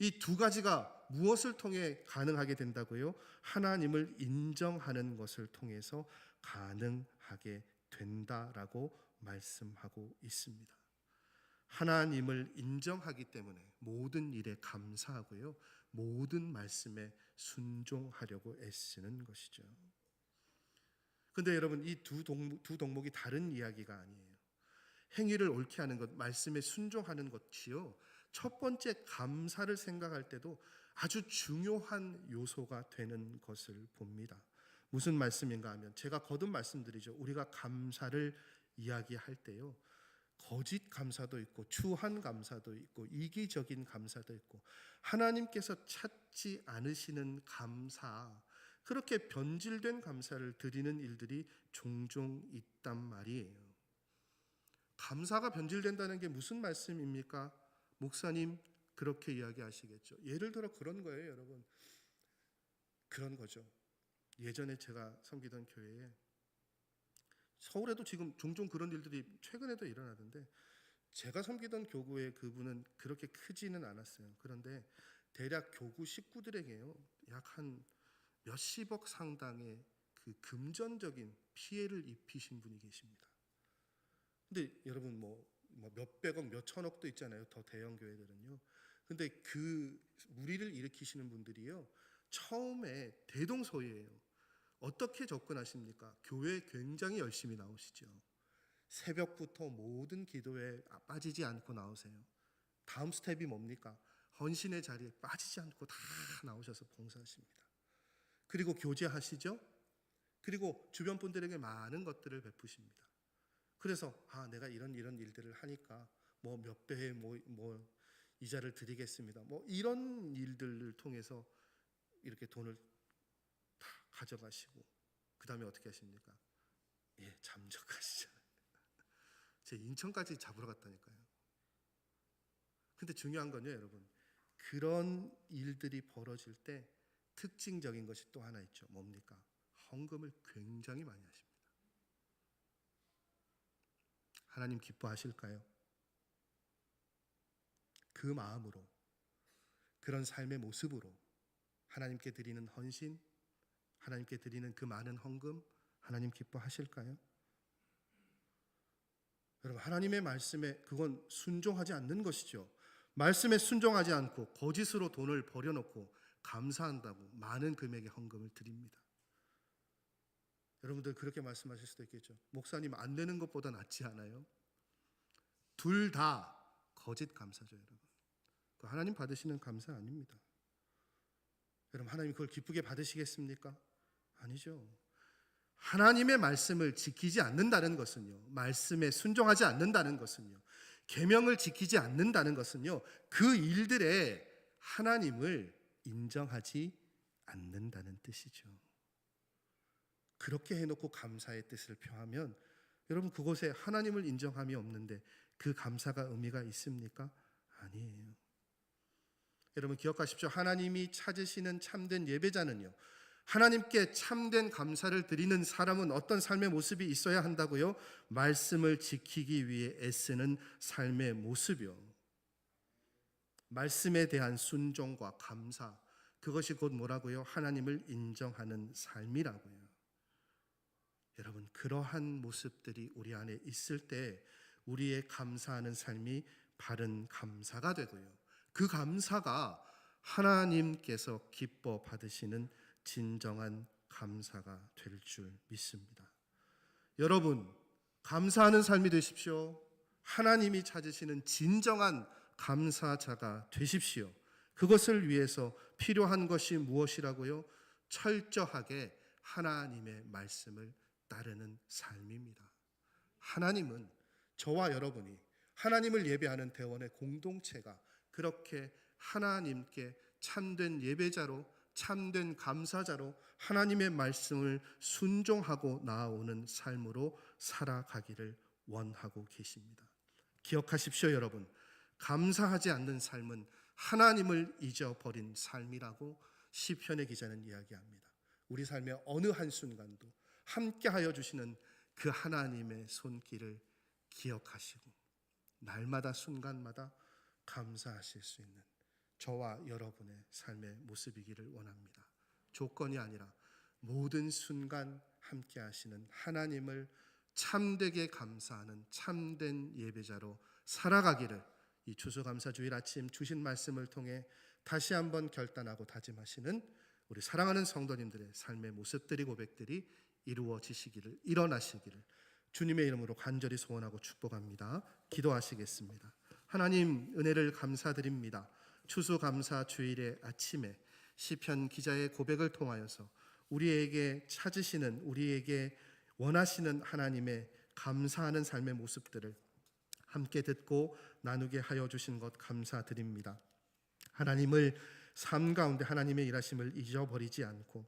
이 두 가지가 무엇을 통해 가능하게 된다고요? 하나님을 인정하는 것을 통해서 가능하게 된다라고 말씀하고 있습니다. 하나님을 인정하기 때문에 모든 일에 감사하고요, 모든 말씀에 순종하려고 애쓰는 것이죠. 근데 여러분, 이 두 덕목이 다른 이야기가 아니에요. 행위를 옳게 하는 것, 말씀에 순종하는 것이요, 첫 번째 감사를 생각할 때도 아주 중요한 요소가 되는 것을 봅니다. 무슨 말씀인가 하면, 제가 거듭 말씀드리죠. 우리가 감사를 이야기할 때요, 거짓 감사도 있고 추한 감사도 있고 이기적인 감사도 있고 하나님께서 찾지 않으시는 감사, 그렇게 변질된 감사를 드리는 일들이 종종 있단 말이에요. 감사가 변질된다는 게 무슨 말씀입니까? 목사님 그렇게 이야기하시겠죠. 예를 들어 그런 거예요, 여러분. 그런 거죠. 예전에 제가 섬기던 교회에, 서울에도 지금 종종 그런 일들이 최근에도 일어나던데, 제가 섬기던 교구의 그분은 그렇게 크지는 않았어요. 그런데 대략 교구 식구들에게요, 약 한 몇십억 상당의 그 금전적인 피해를 입히신 분이 계십니다. 근데 여러분, 뭐 몇백억, 몇천억도 있잖아요, 더 대형 교회들은요. 근데 그 무리를 일으키시는 분들이요, 처음에 대동소이해요. 어떻게 접근하십니까? 교회에 굉장히 열심히 나오시죠. 새벽부터 모든 기도에 빠지지 않고 나오세요. 다음 스텝이 뭡니까? 헌신의 자리에 빠지지 않고 다 나오셔서 봉사하십니다. 그리고 교제하시죠. 그리고 주변 분들에게 많은 것들을 베푸십니다. 그래서 내가 이런 일들을 하니까 뭐 몇 배의 뭐 이자를 드리겠습니다. 뭐 이런 일들을 통해서 이렇게 돈을 다 가져가시고, 그 다음에 어떻게 하십니까? 잠적하시잖아요. 제 인천까지 잡으러 갔다니까요. 근데 중요한 건요, 여러분, 그런 일들이 벌어질 때 특징적인 것이 또 하나 있죠. 뭡니까? 헌금을 굉장히 많이 하십니다. 하나님 기뻐하실까요? 그 마음으로, 그런 삶의 모습으로 하나님께 드리는 헌신, 하나님께 드리는 그 많은 헌금, 하나님 기뻐하실까요? 여러분, 하나님의 말씀에 그건 순종하지 않는 것이죠. 말씀에 순종하지 않고 거짓으로 돈을 버려놓고 감사한다고 많은 금액의 헌금을 드립니다. 여러분들 그렇게 말씀하실 수도 있겠죠. 목사님, 안 되는 것보다 낫지 않아요? 둘 다 거짓 감사죠, 여러분. 그 하나님 받으시는 감사 아닙니다. 여러분, 하나님 그걸 기쁘게 받으시겠습니까? 아니죠. 하나님의 말씀을 지키지 않는다는 것은요, 말씀에 순종하지 않는다는 것은요, 계명을 지키지 않는다는 것은요, 그 일들에 하나님을 인정하지 않는다는 뜻이죠. 그렇게 해놓고 감사의 뜻을 표하면, 여러분, 그곳에 하나님을 인정함이 없는데 그 감사가 의미가 있습니까? 아니에요. 여러분 기억하십시오. 하나님이 찾으시는 참된 예배자는요, 하나님께 참된 감사를 드리는 사람은 어떤 삶의 모습이 있어야 한다고요? 말씀을 지키기 위해 애쓰는 삶의 모습이요. 말씀에 대한 순종과 감사, 그것이 곧 뭐라고요? 하나님을 인정하는 삶이라고요. 여러분, 그러한 모습들이 우리 안에 있을 때 우리의 감사하는 삶이 바른 감사가 되고요, 그 감사가 하나님께서 기뻐 받으시는 진정한 감사가 될 줄 믿습니다. 여러분, 감사하는 삶이 되십시오. 하나님이 찾으시는 진정한 감사자가 되십시오. 그것을 위해서 필요한 것이 무엇이라고요? 철저하게 하나님의 말씀을 따르는 삶입니다. 하나님은 저와 여러분이 하나님을 예배하는 대원의 공동체가 그렇게 하나님께 참된 예배자로, 참된 감사자로 하나님의 말씀을 순종하고 나아오는 삶으로 살아가기를 원하고 계십니다. 기억하십시오, 여러분. 감사하지 않는 삶은 하나님을 잊어버린 삶이라고 시편의 기자는 이야기합니다. 우리 삶의 어느 한순간도 함께하여 주시는 그 하나님의 손길을 기억하시고 날마다 순간마다 감사하실 수 있는 저와 여러분의 삶의 모습이기를 원합니다. 조건이 아니라 모든 순간 함께하시는 하나님을 참되게 감사하는 참된 예배자로 살아가기를 이 추수감사주일 아침 주신 말씀을 통해 다시 한번 결단하고 다짐하시는 우리 사랑하는 성도님들의 삶의 모습들이, 고백들이 이루어지시기를, 일어나시기를 주님의 이름으로 간절히 소원하고 축복합니다. 기도하시겠습니다. 하나님, 은혜를 감사드립니다. 추수감사 주일의 아침에 시편 기자의 고백을 통하여서 우리에게 찾으시는, 우리에게 원하시는 하나님의 감사하는 삶의 모습들을 함께 듣고 나누게 하여 주신 것 감사드립니다. 하나님을 삶 가운데 하나님의 일하심을 잊어버리지 않고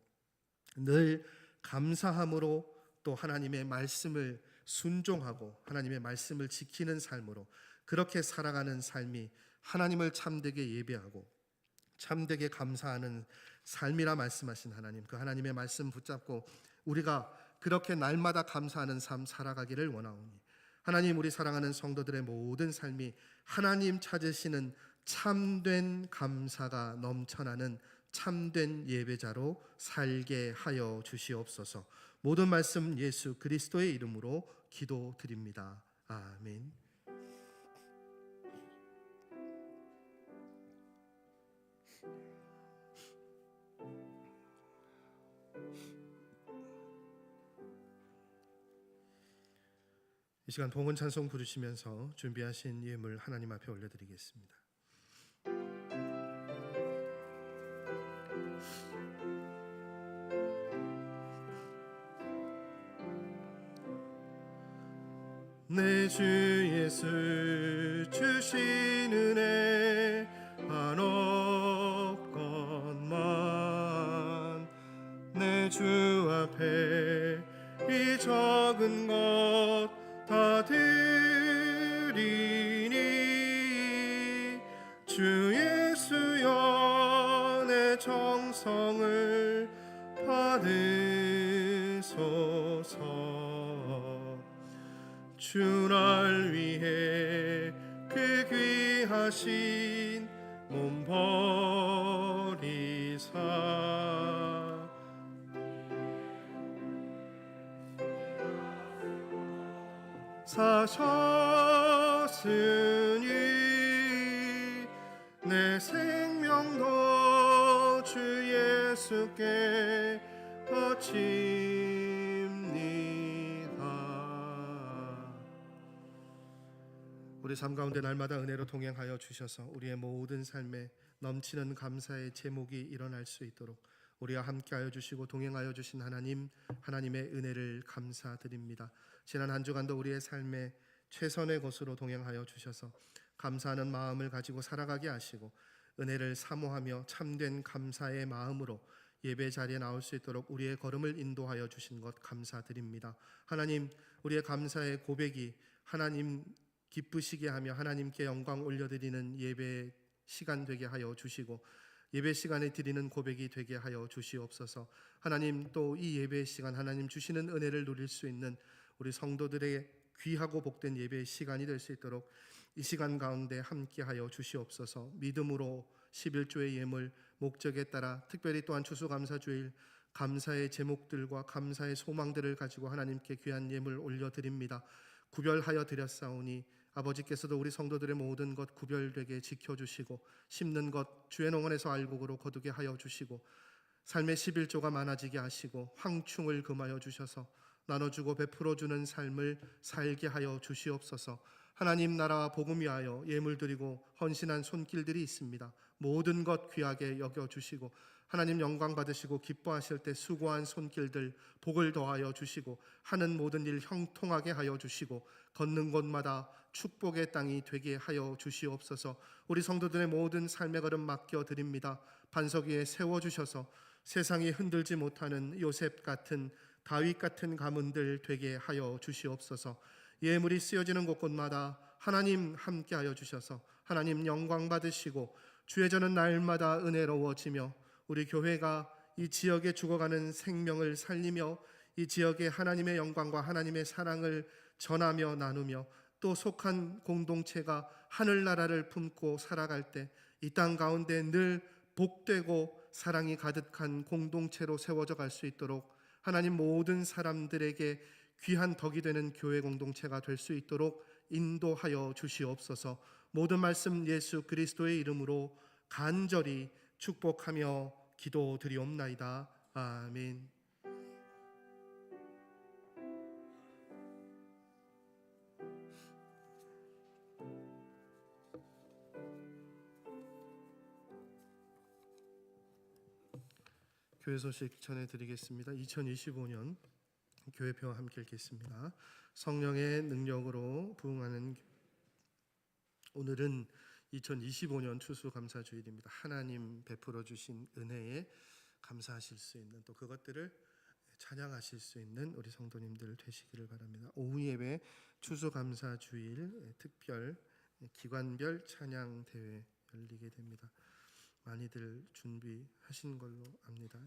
늘 감사함으로 또 하나님의 말씀을 순종하고 하나님의 말씀을 지키는 삶으로 그렇게 살아가는 삶이 하나님을 참되게 예배하고 참되게 감사하는 삶이라 말씀하신 하나님, 그 하나님의 말씀 붙잡고 우리가 그렇게 날마다 감사하는 삶 살아가기를 원하오니 하나님, 우리 사랑하는 성도들의 모든 삶이 하나님 찾으시는 참된 감사가 넘쳐나는 참된 예배자로 살게 하여 주시옵소서. 모든 말씀 예수 그리스도의 이름으로 기도드립니다. 아멘. 이 시간 봉헌 찬송 부르시면서 준비하신 예물 하나님 앞에 올려드리겠습니다. 내 주 예수 주신 은혜 한없건만 내 주 앞에 이 적은 것 다 드리니 주 예수여 내 정성을 받으소서. 주 날 위해 그 귀하신 몸 버리사 사셨으니 내 생명도 주 예수께 바칩니다. 우리 삶 가운데 날마다 은혜로 동행하여 주셔서 우리의 모든 삶에 넘치는 감사의 제목이 일어날 수 있도록 우리와 함께하여 주시고 동행하여 주신 하나님, 하나님의 은혜를 감사드립니다. 지난 한 주간도 우리의 삶에 최선의 것으로 동행하여 주셔서 감사하는 마음을 가지고 살아가게 하시고 은혜를 사모하며 참된 감사의 마음으로 예배 자리에 나올 수 있도록 우리의 걸음을 인도하여 주신 것 감사드립니다. 하나님, 우리의 감사의 고백이 하나님 기쁘시게 하며 하나님께 영광 올려드리는 예배 시간 되게 하여 주시고 예배 시간에 드리는 고백이 되게 하여 주시옵소서. 하나님, 또 이 예배 시간 하나님 주시는 은혜를 누릴 수 있는 우리 성도들의 귀하고 복된 예배의 시간이 될 수 있도록 이 시간 가운데 함께하여 주시옵소서. 믿음으로 11조의 예물 목적에 따라 특별히 또한 추수감사주일 감사의 제목들과 감사의 소망들을 가지고 하나님께 귀한 예물 올려드립니다. 구별하여 드렸사오니 아버지께서도 우리 성도들의 모든 것 구별되게 지켜주시고 심는 것 주의 농원에서 알곡으로 거두게 하여 주시고 삶의 11조가 많아지게 하시고 황충을 금하여 주셔서 나눠주고 베풀어주는 삶을 살게 하여 주시옵소서. 하나님 나라와 복음 위하여 예물 드리고 헌신한 손길들이 있습니다. 모든 것 귀하게 여겨주시고 하나님 영광 받으시고 기뻐하실 때 수고한 손길들 복을 더하여 주시고 하는 모든 일 형통하게 하여 주시고 걷는 곳마다 축복의 땅이 되게 하여 주시옵소서. 우리 성도들의 모든 삶의 걸음 맡겨드립니다. 반석 위에 세워주셔서 세상이 흔들지 못하는 요셉 같은 다윗 같은 가문들 되게 하여 주시옵소서. 예물이 쓰여지는 곳곳마다 하나님 함께하여 주셔서 하나님 영광 받으시고 주의 전은 날마다 은혜로워지며 우리 교회가 이 지역에 죽어가는 생명을 살리며 이 지역에 하나님의 영광과 하나님의 사랑을 전하며 나누며 또 속한 공동체가 하늘나라를 품고 살아갈 때 이 땅 가운데 늘 복되고 사랑이 가득한 공동체로 세워져 갈 수 있도록 하나님 모든 사람들에게 귀한 덕이 되는 교회 공동체가 될 수 있도록 인도하여 주시옵소서. 모든 말씀 예수 그리스도의 이름으로 간절히 축복하며 기도드리옵나이다. 아멘. 교회 소식 전해드리겠습니다. 2025년 교회표 함께 읽겠습니다. 성령의 능력으로 부흥하는 오늘은 2025년 추수감사주일입니다. 하나님 베풀어 주신 은혜에 감사하실 수 있는 또 그것들을 찬양하실 수 있는 우리 성도님들 되시기를 바랍니다. 오후 예배 추수감사주일 특별 기관별 찬양 대회 열리게 됩니다. 많이들 준비하신 걸로 압니다.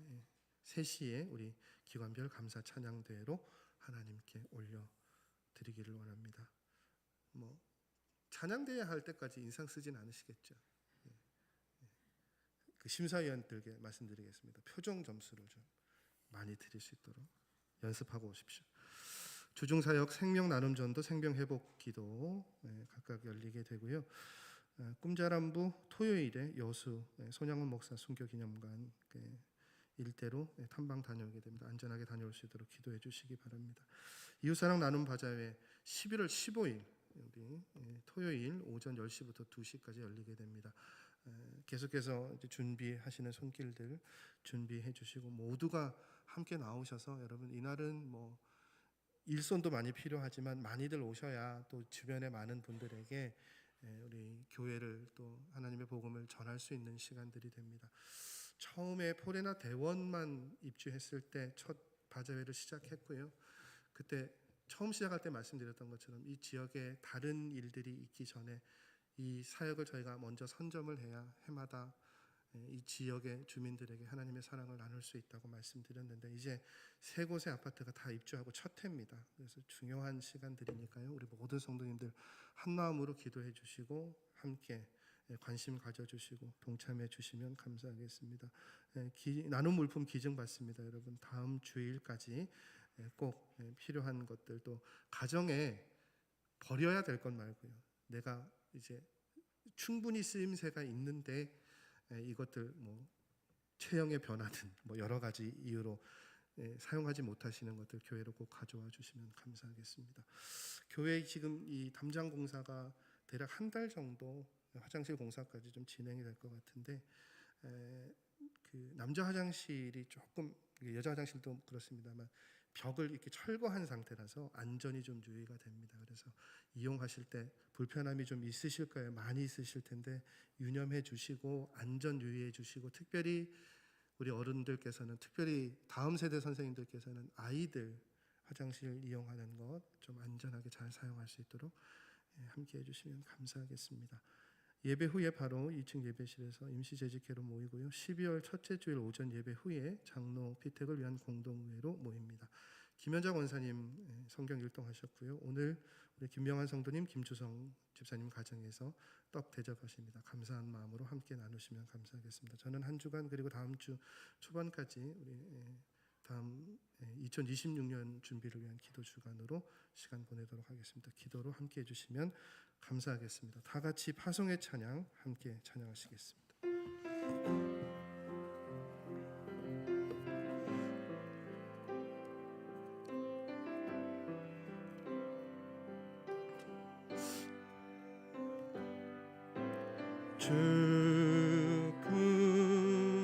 3시에 우리 기관별 감사 찬양 대회로 하나님께 올려 드리기를 원합니다. 찬양 대회 할 때까지 인상 쓰진 않으시겠죠? 그 심사위원들께 말씀드리겠습니다. 표정 점수로 좀 많이 드릴 수 있도록 연습하고 오십시오. 주중사역 생명 나눔 전도 생명 회복 기도 각각 열리게 되고요. 꿈자람부 토요일에 여수 손양원 목사 순교 기념관 일대로 탐방 다녀오게 됩니다. 안전하게 다녀올 수 있도록 기도해 주시기 바랍니다. 이웃사랑 나눔 바자회 11월 15일 우리 토요일 오전 10시부터 2시까지 열리게 됩니다. 계속해서 이제 준비하시는 손길들 준비해 주시고 모두가 함께 나오셔서 여러분 이날은 일손도 많이 필요하지만 많이들 오셔야 또 주변의 많은 분들에게 우리 교회를 또 하나님의 복음을 전할 수 있는 시간들이 됩니다. 처음에 포레나 대원만 입주했을 때 첫 바자회를 시작했고요. 그때 처음 시작할 때 말씀드렸던 것처럼 이 지역에 다른 일들이 있기 전에 이 사역을 저희가 먼저 선점을 해야 해마다 이 지역의 주민들에게 하나님의 사랑을 나눌 수 있다고 말씀드렸는데 이제 세 곳의 아파트가 다 입주하고 첫 해입니다. 그래서 중요한 시간들이니까요. 우리 모든 성도님들 한마음으로 기도해 주시고 함께 관심 가져주시고 동참해 주시면 감사하겠습니다. 나눔 물품 기증 받습니다. 여러분 다음 주일까지 꼭 필요한 것들 또 가정에 버려야 될 것 말고요. 내가 이제 충분히 쓰임새가 있는데 이것들 체형의 변화든 여러 가지 이유로 사용하지 못하시는 것들 교회로 꼭 가져와 주시면 감사하겠습니다. 교회 지금 이 담장 공사가 대략 한 달 정도 화장실 공사까지 좀 진행이 될 것 같은데 그 남자 화장실이 조금 여자 화장실도 그렇습니다만 벽을 이렇게 철거한 상태라서 안전이 좀 유의가 됩니다. 그래서 이용하실 때 불편함이 좀 있으실 거예요. 많이 있으실 텐데 유념해 주시고 안전 유의해 주시고 특별히 우리 어른들께서는 특별히 다음 세대 선생님들께서는 아이들 화장실 이용하는 것 좀 안전하게 잘 사용할 수 있도록 함께 해주시면 감사하겠습니다. 예배 후에 바로 2층 예배실에서 임시 재직회로 모이고요. 12월 첫째 주일 오전 예배 후에 장로 피택을 위한 공동회로 모입니다. 김현자 권사님 성경 율동하셨고요. 오늘 우리 김명환 성도님, 김주성 집사님 가정에서 떡 대접하십니다. 감사한 마음으로 함께 나누시면 감사하겠습니다. 저는 한 주간 그리고 다음 주 초반까지 우리 다음 2026년 준비를 위한 기도 주간으로 시간 보내도록 하겠습니다. 기도로 함께 해주시면 감사하겠습니다. 다 같이 파송의 찬양 함께 찬양하시겠습니다.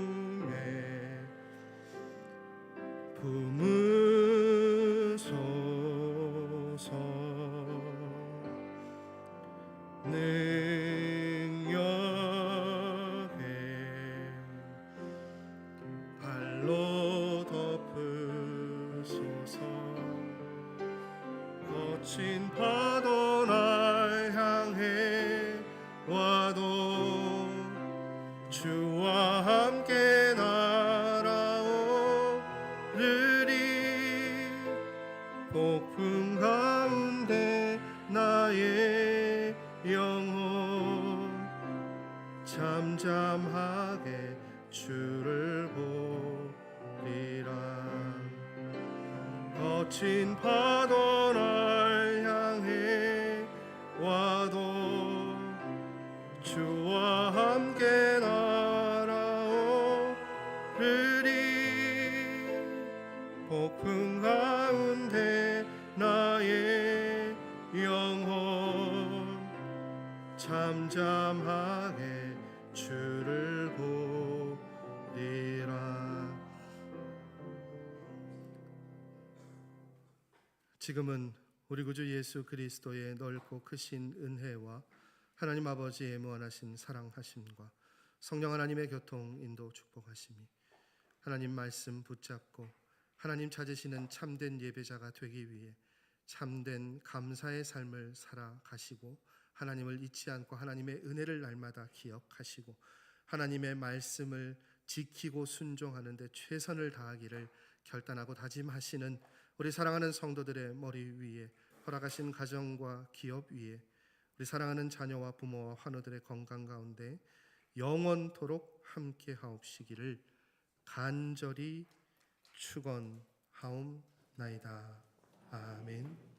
죽음에 품으소서 능력에 발로 덮으소서 거친 파도 날 향해 와도 주와 함께 날아오르리 폭풍 가운데 나의 영혼 잠잠하게 주를 보리라 거친 파도 날 향해 와도 주와 함께 날아오르리 폭풍 가운데 나의 영혼 잠잠하게 주를 보리라. 지금은 우리 구주 예수 그리스도의 넓고 크신 은혜와 하나님 아버지의 무한하신 사랑하심과 성령 하나님의 교통 인도 축복하심이 하나님 말씀 붙잡고 하나님 찾으시는 참된 예배자가 되기 위해 참된 감사의 삶을 살아가시고 하나님을 잊지 않고 하나님의 은혜를 날마다 기억하시고 하나님의 말씀을 지키고 순종하는 데 최선을 다하기를 결단하고 다짐하시는 우리 사랑하는 성도들의 머리 위에 허락하신 가정과 기업 위에 우리 사랑하는 자녀와 부모와 환우들의 건강 가운데 영원토록 함께 하옵시기를 간절히 축원하옵나이다. 아멘.